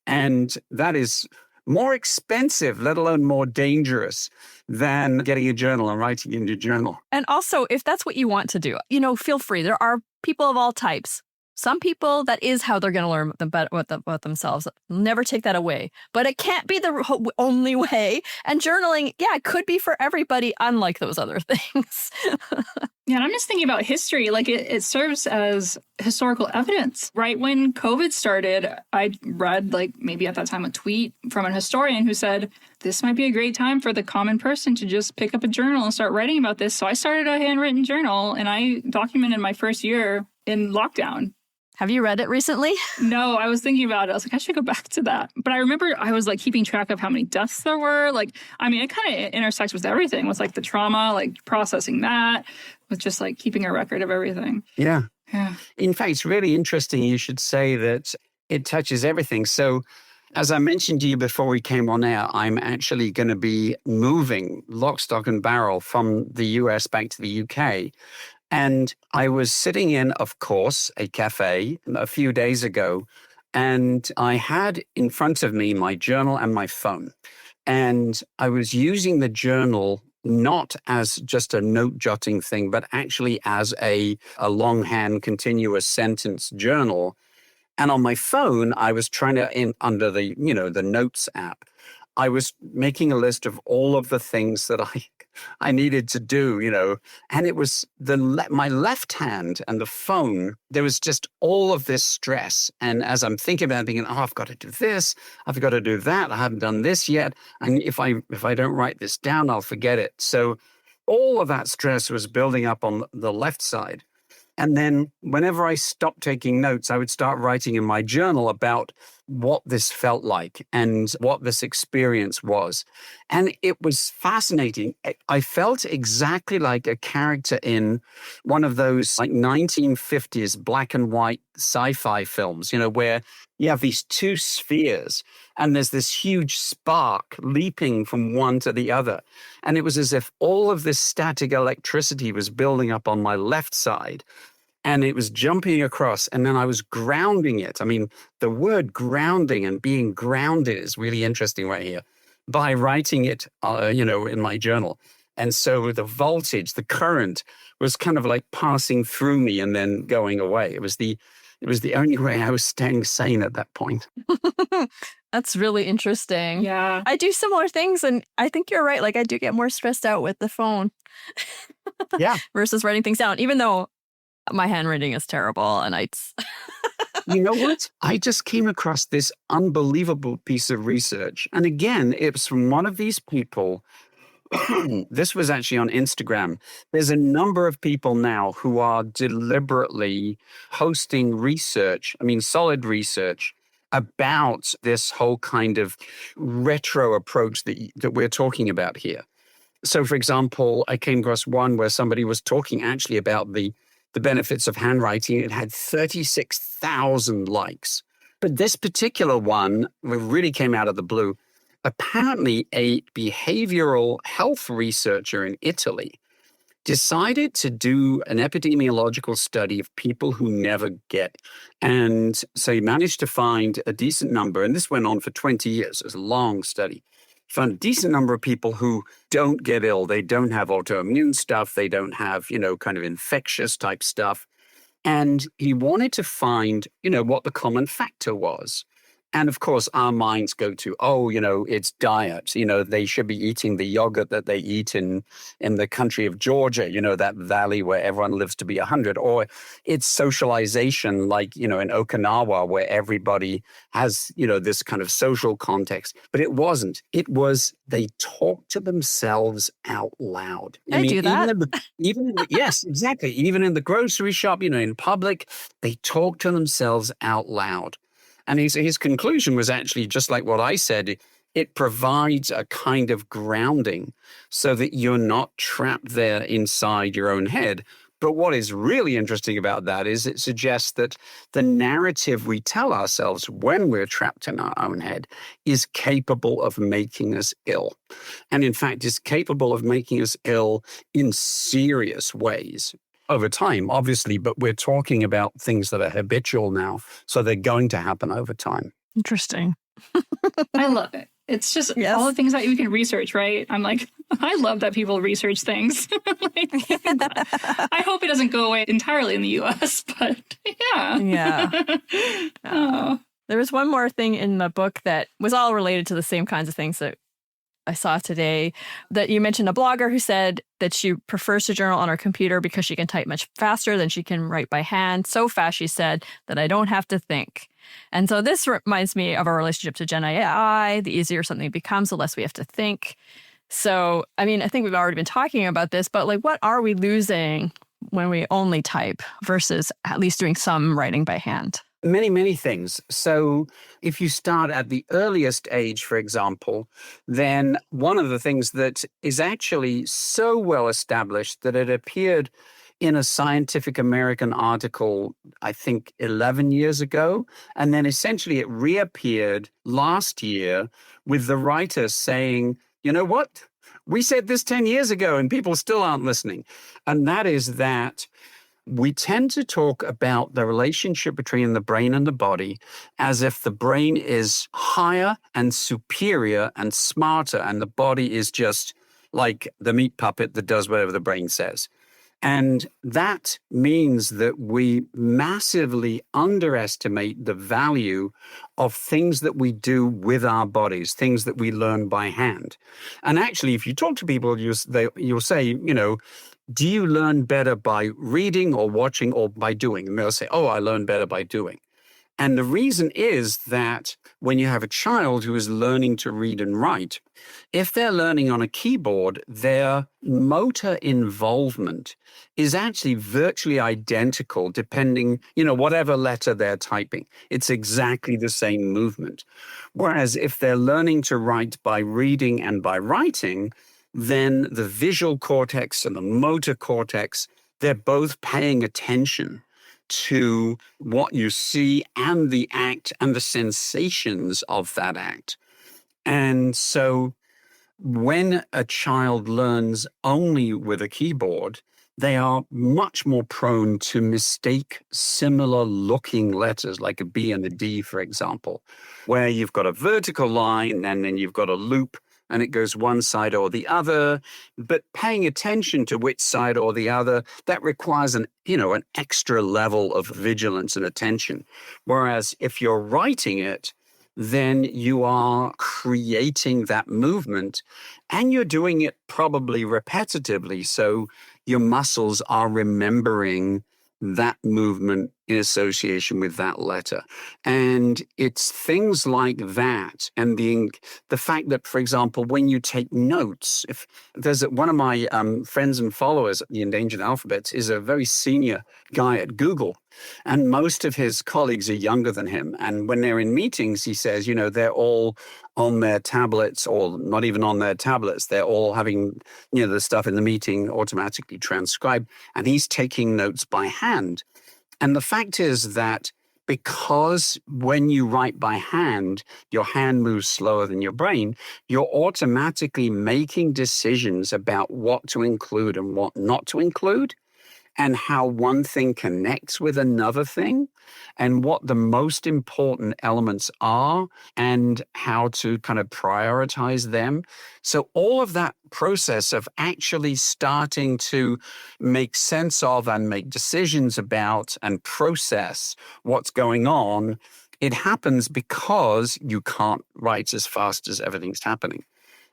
And that is more expensive, let alone more dangerous than getting a journal and writing in your journal. And also, if that's what you want to do, feel free. There are people of all types. Some people, that is how they're going to learn about themselves. Never take that away. But it can't be the only way. And journaling, it could be for everybody, unlike those other things. Yeah, and I'm just thinking about history. Like, it serves as historical evidence. Right when COVID started, I read, like, maybe at that time a tweet from an historian who said, this might be a great time for the common person to just pick up a journal and start writing about this. So I started a handwritten journal, and I documented my first year in lockdown. Have you read it recently? No, I was thinking about it. I was like, I should go back to that. But I remember I was like keeping track of how many deaths there were. Like, I mean, it kind of intersects with everything, with like the trauma, like processing that, with just like keeping a record of everything. Yeah. Yeah. In fact, it's really interesting you should say that it touches everything. So as I mentioned to you before we came on air, I'm actually going to be moving lock, stock and barrel from the US back to the UK. And I was sitting in, of course, a cafe a few days ago, and I had in front of me my journal and my phone. And I was using the journal not as just a note jotting thing, but actually as a longhand continuous sentence journal. And on my phone, I was trying to, under the notes app, I was making a list of all of the things that I needed to do, and it was my left hand and the phone. There was just all of this stress. And as I'm thinking about it, thinking, I've got to do this, I've got to do that. I haven't done this yet. And if I don't write this down, I'll forget it. So all of that stress was building up on the left side. And then whenever I stopped taking notes, I would start writing in my journal about what this felt like and what this experience was. And it was fascinating. I felt exactly like a character in one of those like 1950s black and white sci-fi films, where you have these two spheres and there's this huge spark leaping from one to the other. And it was as if all of this static electricity was building up on my left side. And it was jumping across, and then I was grounding it. I mean, the word grounding and being grounded is really interesting right here, by writing it, in my journal. And so the voltage, the current, was kind of like passing through me and then going away. It was the only way I was staying sane at that point. That's really interesting. Yeah. I do similar things, and I think you're right. Like, I do get more stressed out with the phone. Yeah. Versus writing things down, even though my handwriting is terrible, and You know what? I just came across this unbelievable piece of research. And again, it was from one of these people. This was actually on Instagram. There's a number of people now who are deliberately hosting research, I mean, solid research about this whole kind of retro approach that we're talking about here. So, for example, I came across one where somebody was talking actually about the benefits of handwriting. It had 36,000 likes. But this particular one really came out of the blue. Apparently, a behavioral health researcher in Italy decided to do an epidemiological study of people who never get. And so he managed to find a decent number, and this went on for 20 years. It was a long study. Found a decent number of people who don't get ill. They don't have autoimmune stuff. They don't have, kind of infectious type stuff. And he wanted to find, what the common factor was. And of course, our minds go to, it's diet. They should be eating the yogurt that they eat in the country of Georgia, that valley where everyone lives to be 100. Or it's socialization, like, in Okinawa, where everybody has, this kind of social context. But it wasn't. It was they talk to themselves out loud. I do that. Yes, exactly. Even in the grocery shop, in public, they talk to themselves out loud. And his conclusion was actually just like what I said. It provides a kind of grounding so that you're not trapped there inside your own head. But what is really interesting about that is it suggests that the narrative we tell ourselves when we're trapped in our own head is capable of making us ill. And in fact, is capable of making us ill in serious ways. Over time, obviously, but we're talking about things that are habitual now, so they're going to happen over time. Interesting. I love it. It's just all the things that you can research, right? I'm like, I love that people research things. I hope it doesn't go away entirely in the US, but yeah. Yeah. There was one more thing in the book that was all related to the same kinds of things that I saw today, that you mentioned a blogger who said that she prefers to journal on her computer because she can type much faster than she can write by hand. So fast, she said, that I don't have to think. And so this reminds me of our relationship to Gen AI. The easier something becomes, the less we have to think. So, I mean, I think we've already been talking about this, but like, what are we losing when we only type versus at least doing some writing by hand? Many, many things. So if you start at the earliest age, for example, then one of the things that is actually so well established that it appeared in a Scientific American article, I think 11 years ago, and then essentially it reappeared last year with the writer saying, you know what? We said this 10 years ago and people still aren't listening. And that is that we tend to talk about the relationship between the brain and the body as if the brain is higher and superior and smarter, and the body is just like the meat puppet that does whatever the brain says. And that means that we massively underestimate the value of things that we do with our bodies, things that we learn by hand. And actually, if you talk to people, you'll say, do you learn better by reading or watching or by doing? And they'll say, oh, I learn better by doing. And the reason is that when you have a child who is learning to read and write, if they're learning on a keyboard, their motor involvement is actually virtually identical depending, whatever letter they're typing. It's exactly the same movement. Whereas if they're learning to write by reading and by writing, then the visual cortex and the motor cortex, they're both paying attention to what you see and the act and the sensations of that act. And so when a child learns only with a keyboard, they are much more prone to mistake similar looking letters like a B and a D, for example, where you've got a vertical line and then you've got a loop and it goes one side or the other, but paying attention to which side or the other, that requires an extra level of vigilance and attention. Whereas if you're writing it, then you are creating that movement and you're doing it probably repetitively. So your muscles are remembering that movement in association with that letter. And it's things like that. And the fact that, for example, when you take notes, if there's one of my friends and followers at the Endangered Alphabets is a very senior guy at Google. And most of his colleagues are younger than him. And when they're in meetings, he says, they're all on their tablets, or not even on their tablets. They're all having, the stuff in the meeting automatically transcribed. And he's taking notes by hand. And the fact is that because when you write by hand, your hand moves slower than your brain, you're automatically making decisions about what to include and what not to include, and how one thing connects with another thing, and what the most important elements are, and how to kind of prioritize them. So all of that process of actually starting to make sense of and make decisions about and process what's going on, it happens because you can't write as fast as everything's happening.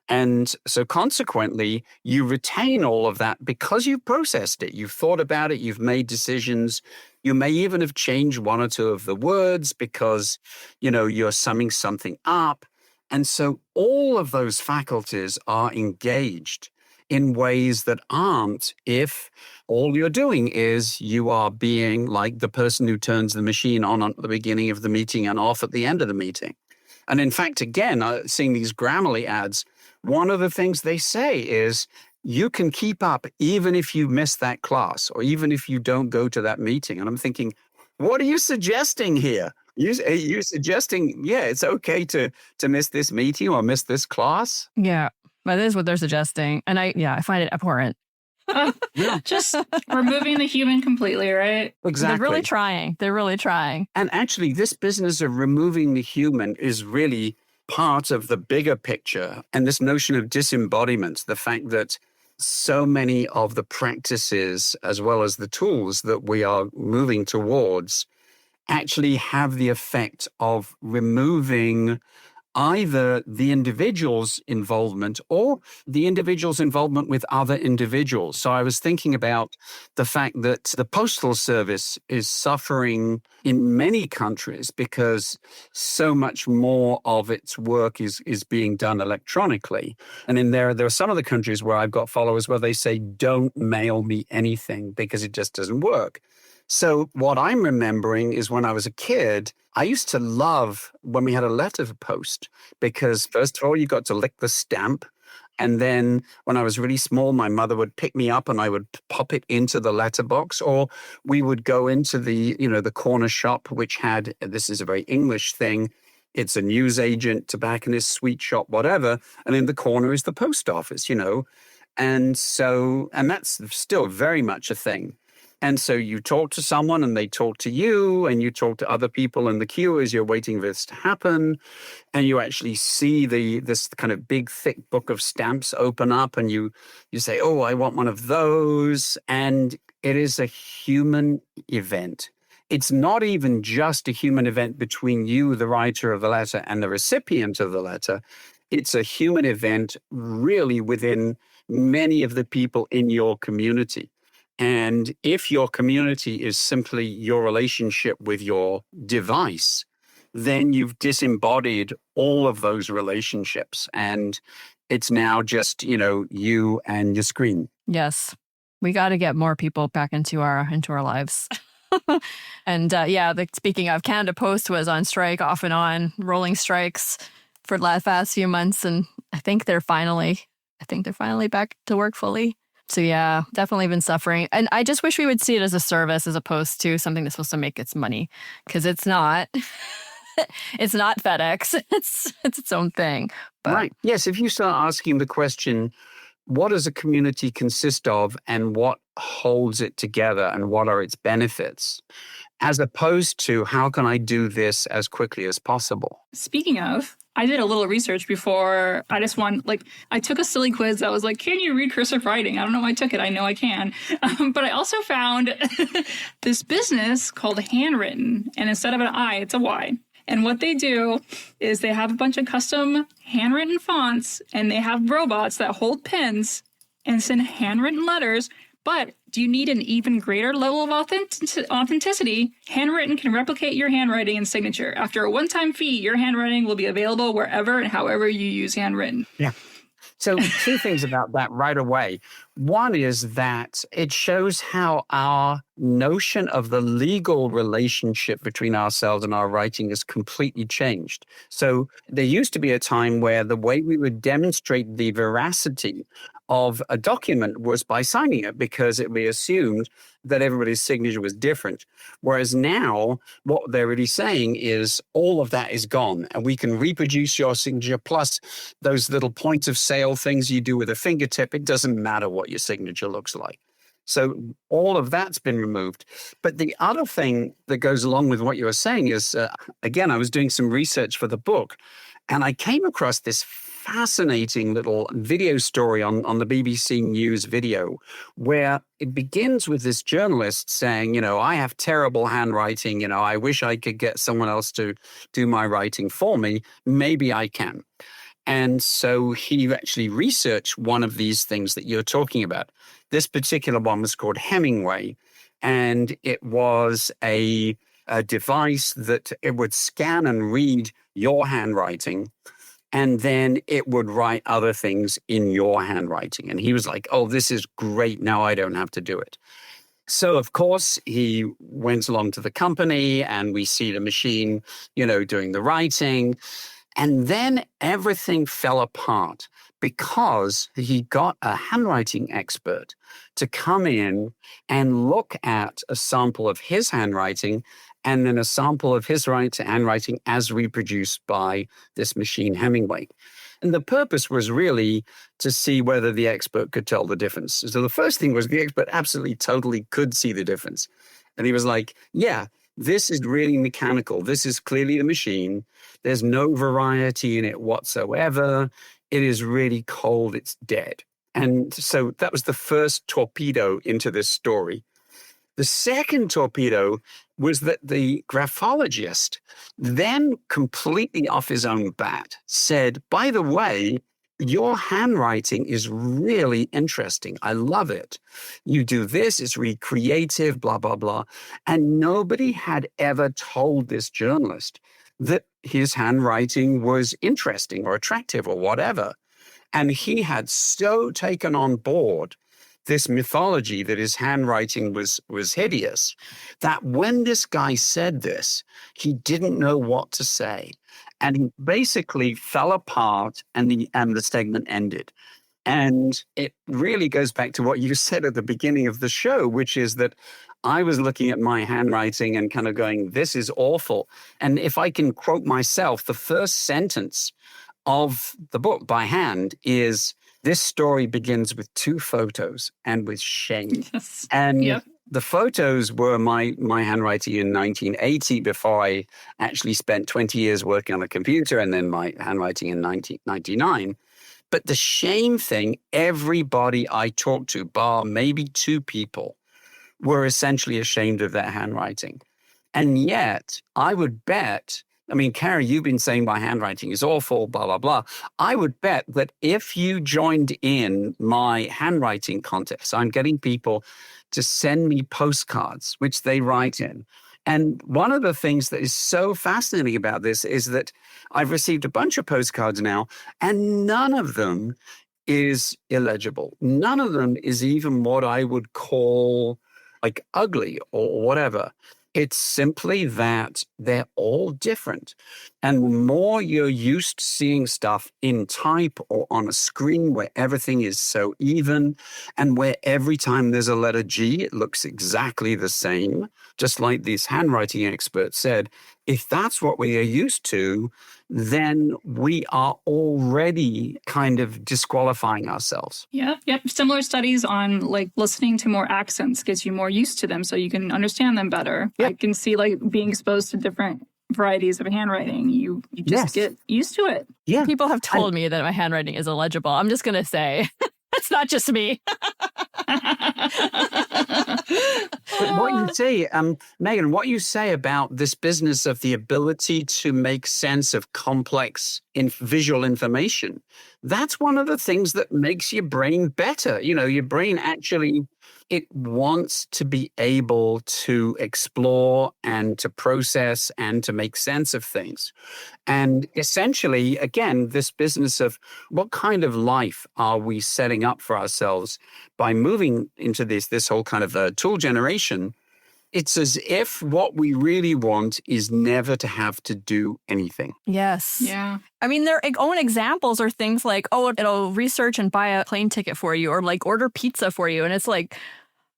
And so consequently, you retain all of that because you've processed it. You've thought about it. You've made decisions. You may even have changed one or two of the words because, you're summing something up. And so all of those faculties are engaged in ways that aren't if all you're doing is you are being like the person who turns the machine on at the beginning of the meeting and off at the end of the meeting. And in fact, again, seeing these Grammarly ads, one of the things they say is you can keep up even if you miss that class or even if you don't go to that meeting. And I'm thinking, what are you suggesting here? You're suggesting, it's okay to miss this meeting or miss this class? Yeah, that is what they're suggesting. And I find it abhorrent. Just removing the human completely, right? Exactly. They're really trying. And actually, this business of removing the human is really part of the bigger picture. And this notion of disembodiment, the fact that so many of the practices, as well as the tools that we are moving towards, actually have the effect of removing either the individual's involvement or the individual's involvement with other individuals. So I was thinking about the fact that the Postal Service is suffering in many countries because so much more of its work is being done electronically. And there are some of the countries where I've got followers where they say, don't mail me anything because it just doesn't work. So what I'm remembering is when I was a kid, I used to love when we had a letter to post because first of all, you got to lick the stamp. And then when I was really small, my mother would pick me up and I would pop it into the letterbox, or we would go into the corner shop, which had, this is a very English thing. It's a newsagent, tobacconist, sweet shop, whatever. And in the corner is the post office, And that's still very much a thing. And so you talk to someone and they talk to you and you talk to other people in the queue as you're waiting for this to happen. And you actually see this kind of big, thick book of stamps open up and you say, oh, I want one of those. And it is a human event. It's not even just a human event between you, the writer of the letter, and the recipient of the letter. It's a human event really within many of the people in your community. And if your community is simply your relationship with your device, then you've disembodied all of those relationships. And it's now just, you and your screen. Yes. We got to get more people back into our lives. And speaking of, Canada Post was on strike off and on, rolling strikes for the past few months. And I think they're finally back to work fully. So yeah, definitely been suffering. And I just wish we would see it as a service as opposed to something that's supposed to make its money. Because it's not. It's not FedEx. It's its own thing. But. Right. Yes, if you start asking the question, what does a community consist of and what holds it together and what are its benefits? As opposed to how can I do this as quickly as possible? Speaking of, I did a little research before. I took a silly quiz that was like, can you read cursive writing? I don't know why I took it. I know I can. But I also found this business called Handwritten. And instead of an I, it's a Y. And what they do is they have a bunch of custom handwritten fonts and they have robots that hold pens and send handwritten letters. But Do you need an even greater level of authenticity? Handwritten can replicate your handwriting and signature. After a one-time fee, your handwriting will be available wherever and however you use handwritten. Yeah. So two things about that right away. One is that it shows how our notion of the legal relationship between ourselves and our writing has completely changed. So there used to be a time where the way we would demonstrate the veracity of a document was by signing it, because it would be assumed that everybody's signature was different. Whereas now, what they're really saying is all of that is gone, and we can reproduce your signature plus those little point of sale things you do with a fingertip. It doesn't matter what your signature looks like. So all of that's been removed. But the other thing that goes along with what you were saying is, again, I was doing some research for the book, and I came across this fascinating little video story on the BBC News video, where it begins with this journalist saying, I have terrible handwriting. I wish I could get someone else to do my writing for me. Maybe I can. And so he actually researched one of these things that you're talking about. This particular one was called Hemingway, and it was a device that it would scan and read your handwriting, and then it would write other things in your handwriting. And he was like, oh, this is great. Now I don't have to do it. So, of course, he went along to the company, and we see the machine, doing the writing. And then everything fell apart because he got a handwriting expert to come in and look at a sample of his handwriting, and then a sample of his handwriting as reproduced by this machine Hemingway. And the purpose was really to see whether the expert could tell the difference. So the first thing was the expert absolutely totally could see the difference. And he was like, yeah, this is really mechanical. This is clearly the machine. There's no variety in it whatsoever. It is really cold. It's dead. And so that was the first torpedo into this story. The second torpedo was that the graphologist then, completely off his own bat, said, by the way, your handwriting is really interesting. I love it. You do this, it's really creative, blah, blah, blah. And nobody had ever told this journalist that his handwriting was interesting or attractive or whatever. And he had so taken on board this mythology that his handwriting was hideous, that when this guy said this, he didn't know what to say. And he basically fell apart, and the segment ended. And it really goes back to what you said at the beginning of the show, which is that I was looking at my handwriting and kind of going, this is awful. And if I can quote myself, the first sentence of the book by hand is, this story begins with 2 photos and with shame. Yes. And yep. The photos were my handwriting in 1980, before I actually spent 20 years working on a computer, and then my handwriting in 1999. But the shame thing, everybody I talked to, bar maybe 2 people, were essentially ashamed of their handwriting. And yet, I would bet, Carrie, you've been saying my handwriting is awful, blah, blah, blah. I would bet that if you joined in my handwriting contest, I'm getting people to send me postcards, which they write in. And one of the things that is so fascinating about this is that I've received a bunch of postcards now, and none of them is illegible. None of them is even what I would call like ugly or whatever. It's simply that they're all different. And the more you're used to seeing stuff in type or on a screen where everything is so even, and where every time there's a letter G, it looks exactly the same, just like these handwriting experts said, if that's what we are used to, then we are already kind of disqualifying ourselves. Yeah. Yep. Similar studies on like listening to more accents gets you more used to them so you can understand them better. Yep. I can see like being exposed to different varieties of handwriting. You just get used to it. Yeah. People have told me that my handwriting is illegible. I'm just going to say it's not just me. But what you say, Megan, what you say about this business of the ability to make sense of complex visual information, that's one of the things that makes your brain better. Your brain actually it wants to be able to explore and to process and to make sense of things. And essentially, again, this business of what kind of life are we setting up for ourselves by moving into this whole kind of tool generation. It's as if what we really want is never to have to do anything. Yes. Yeah. I mean, their own examples are things like, oh, it'll research and buy a plane ticket for you, or like order pizza for you. And it's like,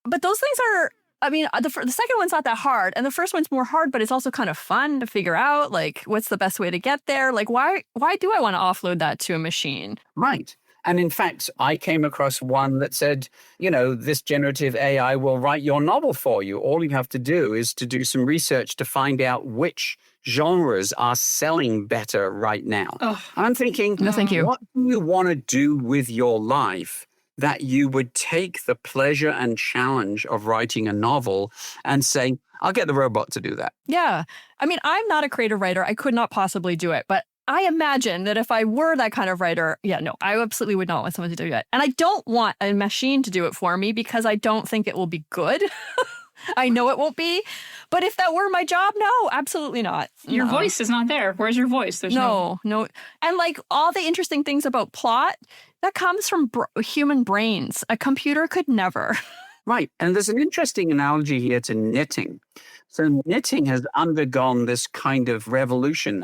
but those things are, I mean, the second one's not that hard. And the first one's more hard, but it's also kind of fun to figure out, like, what's the best way to get there? Like, why do I want to offload that to a machine? Right. And in fact, I came across one that said, this generative AI will write your novel for you. All you have to do is to do some research to find out which genres are selling better right now. Oh. I'm thinking, No, thank you. What do you want to do with your life that you would take the pleasure and challenge of writing a novel and say, I'll get the robot to do that? Yeah. I mean, I'm not a creative writer. I could not possibly do it. But I imagine that if I were that kind of writer, I absolutely would not want someone to do it. And I don't want a machine to do it for me because I don't think it will be good. I know it won't be. But if that were my job, no, absolutely not. Your voice is not there. Where's your voice? There's no. And like all the interesting things about plot, that comes from human brains. A computer could never. Right. And there's an interesting analogy here to knitting. So knitting has undergone this kind of revolution.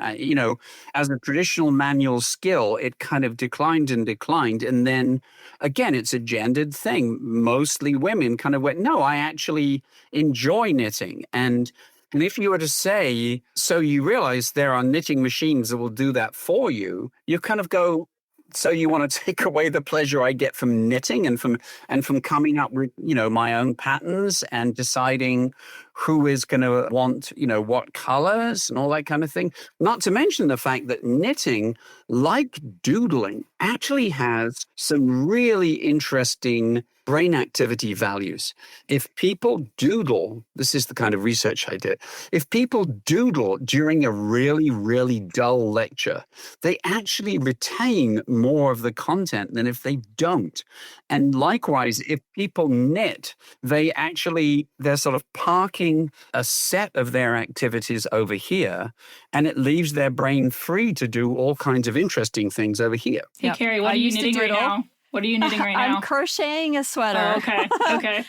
As a traditional manual skill, it kind of declined and declined. And then again, it's a gendered thing. Mostly women kind of went, no, I actually enjoy knitting. And if you were to say, so you realize there are knitting machines that will do that for you, you kind of go, so you want to take away the pleasure I get from knitting and from coming up with, my own patterns and deciding who is going to want, what colors and all that kind of thing. Not to mention the fact that knitting, like doodling, actually has some really interesting brain activity values. If people doodle, this is the kind of research I did, if people doodle during a really, really dull lecture, they actually retain more of the content than if they don't. And likewise, if people knit, they're sort of parking a set of their activities over here, and it leaves their brain free to do all kinds of interesting things over here. Hey, Carrie, what are you knitting right now? What are you knitting right now? I'm crocheting a sweater. Oh, okay.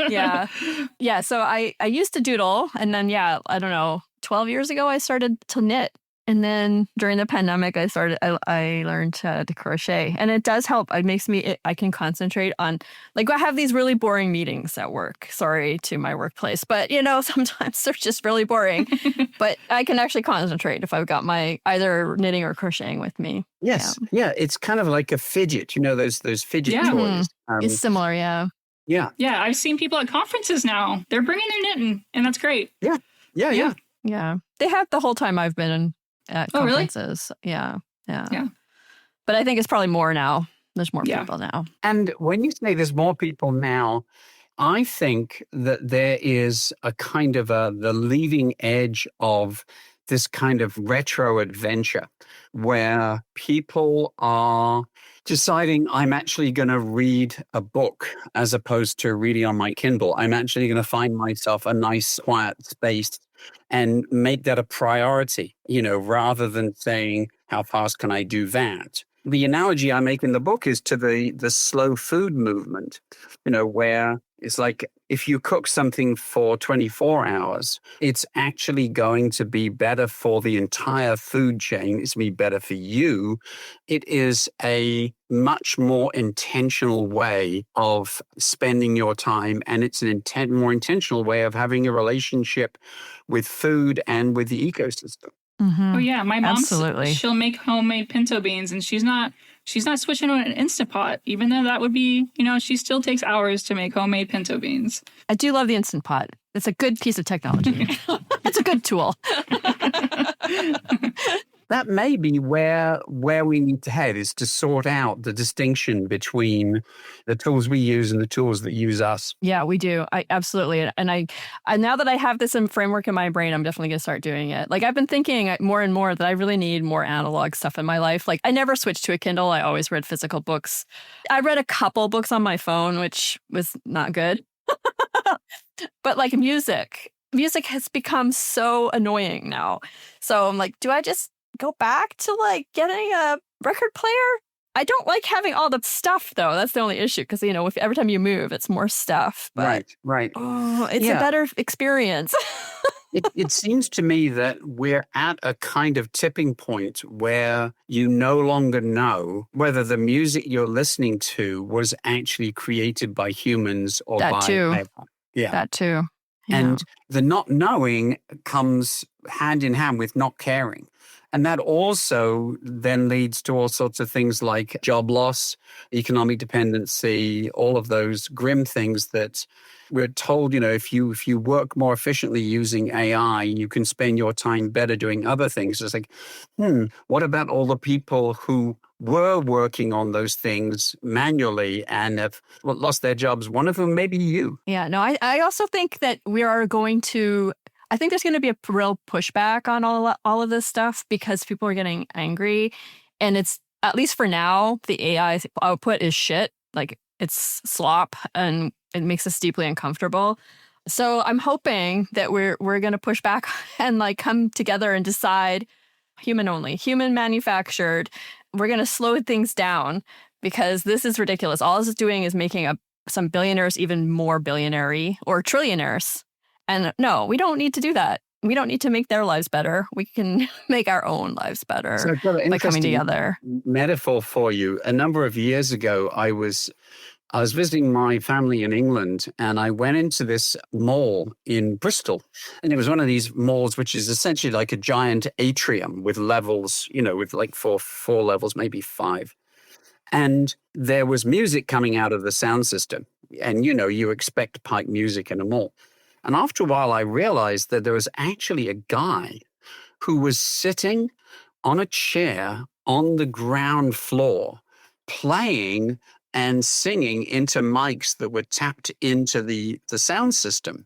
Yeah. Yeah. So I used to doodle, and then, I don't know, 12 years ago, I started to knit. And then during the pandemic, I learned to crochet, and it does help. It makes I can concentrate on, like, I have these really boring meetings at work. Sorry to my workplace, but sometimes they're just really boring, but I can actually concentrate if I've got my either knitting or crocheting with me. Yes. Yeah. It's kind of like a fidget, those fidget toys. It's similar. Yeah. Yeah. Yeah. I've seen people at conferences now. They're bringing their knitting, and that's great. Yeah. Yeah. They have the whole time I've been at conferences. Really? Yeah. But I think it's probably more now. There's more people now. And when you say there's more people now, I think that there is a kind of the leading edge of this kind of retro adventure where people are deciding, I'm actually going to read a book as opposed to reading on my Kindle. I'm actually going to find myself a nice quiet space and make that a priority, rather than saying, how fast can I do that? The analogy I make in the book is to the slow food movement, where it's like if you cook something for 24 hours, it's actually going to be better for the entire food chain. It's going to be better for you. It is a much more intentional way of spending your time, and it's an more intentional way of having a relationship with food and with the ecosystem. Mm-hmm. Oh yeah, my mom, she'll make homemade pinto beans, and she's not switching to an Instant Pot, even though that would be, she still takes hours to make homemade pinto beans. I do love the Instant Pot. It's a good piece of technology. It's a good tool. that may be where we need to head, is to sort out the distinction between the tools we use and the tools that use us. Yeah, we do. I absolutely. And I now that I have this framework in my brain, I'm definitely going to start doing it. Like I've been thinking more and more that I really need more analog stuff in my life. Like I never switched to a Kindle. I always read physical books. I read a couple books on my phone, which was not good. But like music has become so annoying now. So I'm like, do I just go back to like getting a record player? I don't like having all the stuff though. That's the only issue because if every time you move, it's more stuff. But, right. Oh, it's a better experience. It seems to me that we're at a kind of tipping point where you no longer know whether the music you're listening to was actually created by humans or that by too. AI. Yeah, that too. Yeah. And the not knowing comes hand in hand with not caring. And that also then leads to all sorts of things like job loss, economic dependency, all of those grim things that we're told, if you work more efficiently using AI, you can spend your time better doing other things. It's like, what about all the people who were working on those things manually and have lost their jobs? One of them may be you. Yeah, no, I also think that we are going to, I think there's going to be a real pushback on all of this stuff because people are getting angry. And it's, at least for now, the AI output is shit. Like it's slop and it makes us deeply uncomfortable. So I'm hoping that we're going to push back and like come together and decide human only, human manufactured. We're going to slow things down because this is ridiculous. All this is doing is making some billionaires even more billionaire or trillionaires. And no, we don't need to do that. We don't need to make their lives better. We can make our own lives better So I've got an by coming together. Metaphor for you. A number of years ago, I was visiting my family in England, and I went into this mall in Bristol. And it was one of these malls, which is essentially like a giant atrium with levels, with like four levels, maybe 5. And there was music coming out of the sound system. And, you expect pipe music in a mall. And after a while, I realized that there was actually a guy who was sitting on a chair on the ground floor playing and singing into mics that were tapped into the sound system.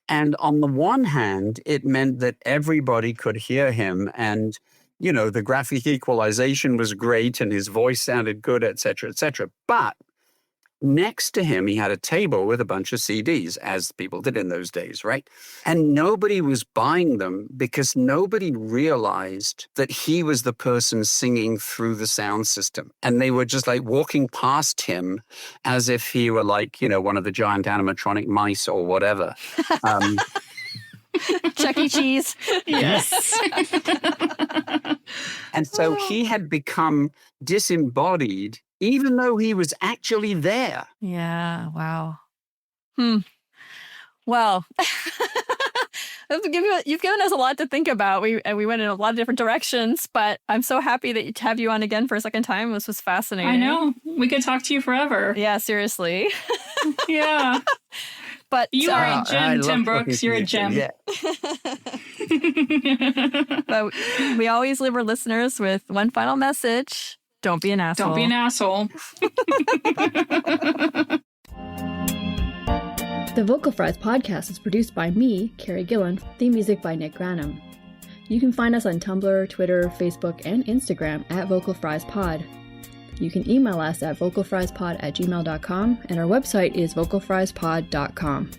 And on the one hand, it meant that everybody could hear him and, the graphic equalization was great and his voice sounded good, et cetera, et cetera. But next to him, he had a table with a bunch of CDs, as people did in those days, right? And nobody was buying them because nobody realized that he was the person singing through the sound system. And they were just like walking past him as if he were like, one of the giant animatronic mice or whatever. Chuck E. Cheese. Yes. And so he had become disembodied even though he was actually there. Yeah, wow. Well, you've given us a lot to think about. We went in a lot of different directions, but I'm so happy to have you on again for a second time. This was fascinating. I know. We could talk to you forever. Yeah, seriously. Yeah. But you are a gem, Tim Brooks. You're a gem. Yeah. But we always leave our listeners with one final message. Don't be an asshole. Don't be an asshole. The Vocal Fries podcast is produced by me, Carrie Gillen, theme music by Nick Granum. You can find us on Tumblr, Twitter, Facebook, and Instagram at Vocal Fries Pod. You can email us at vocalfriespod@gmail.com, and our website is vocalfriespod.com.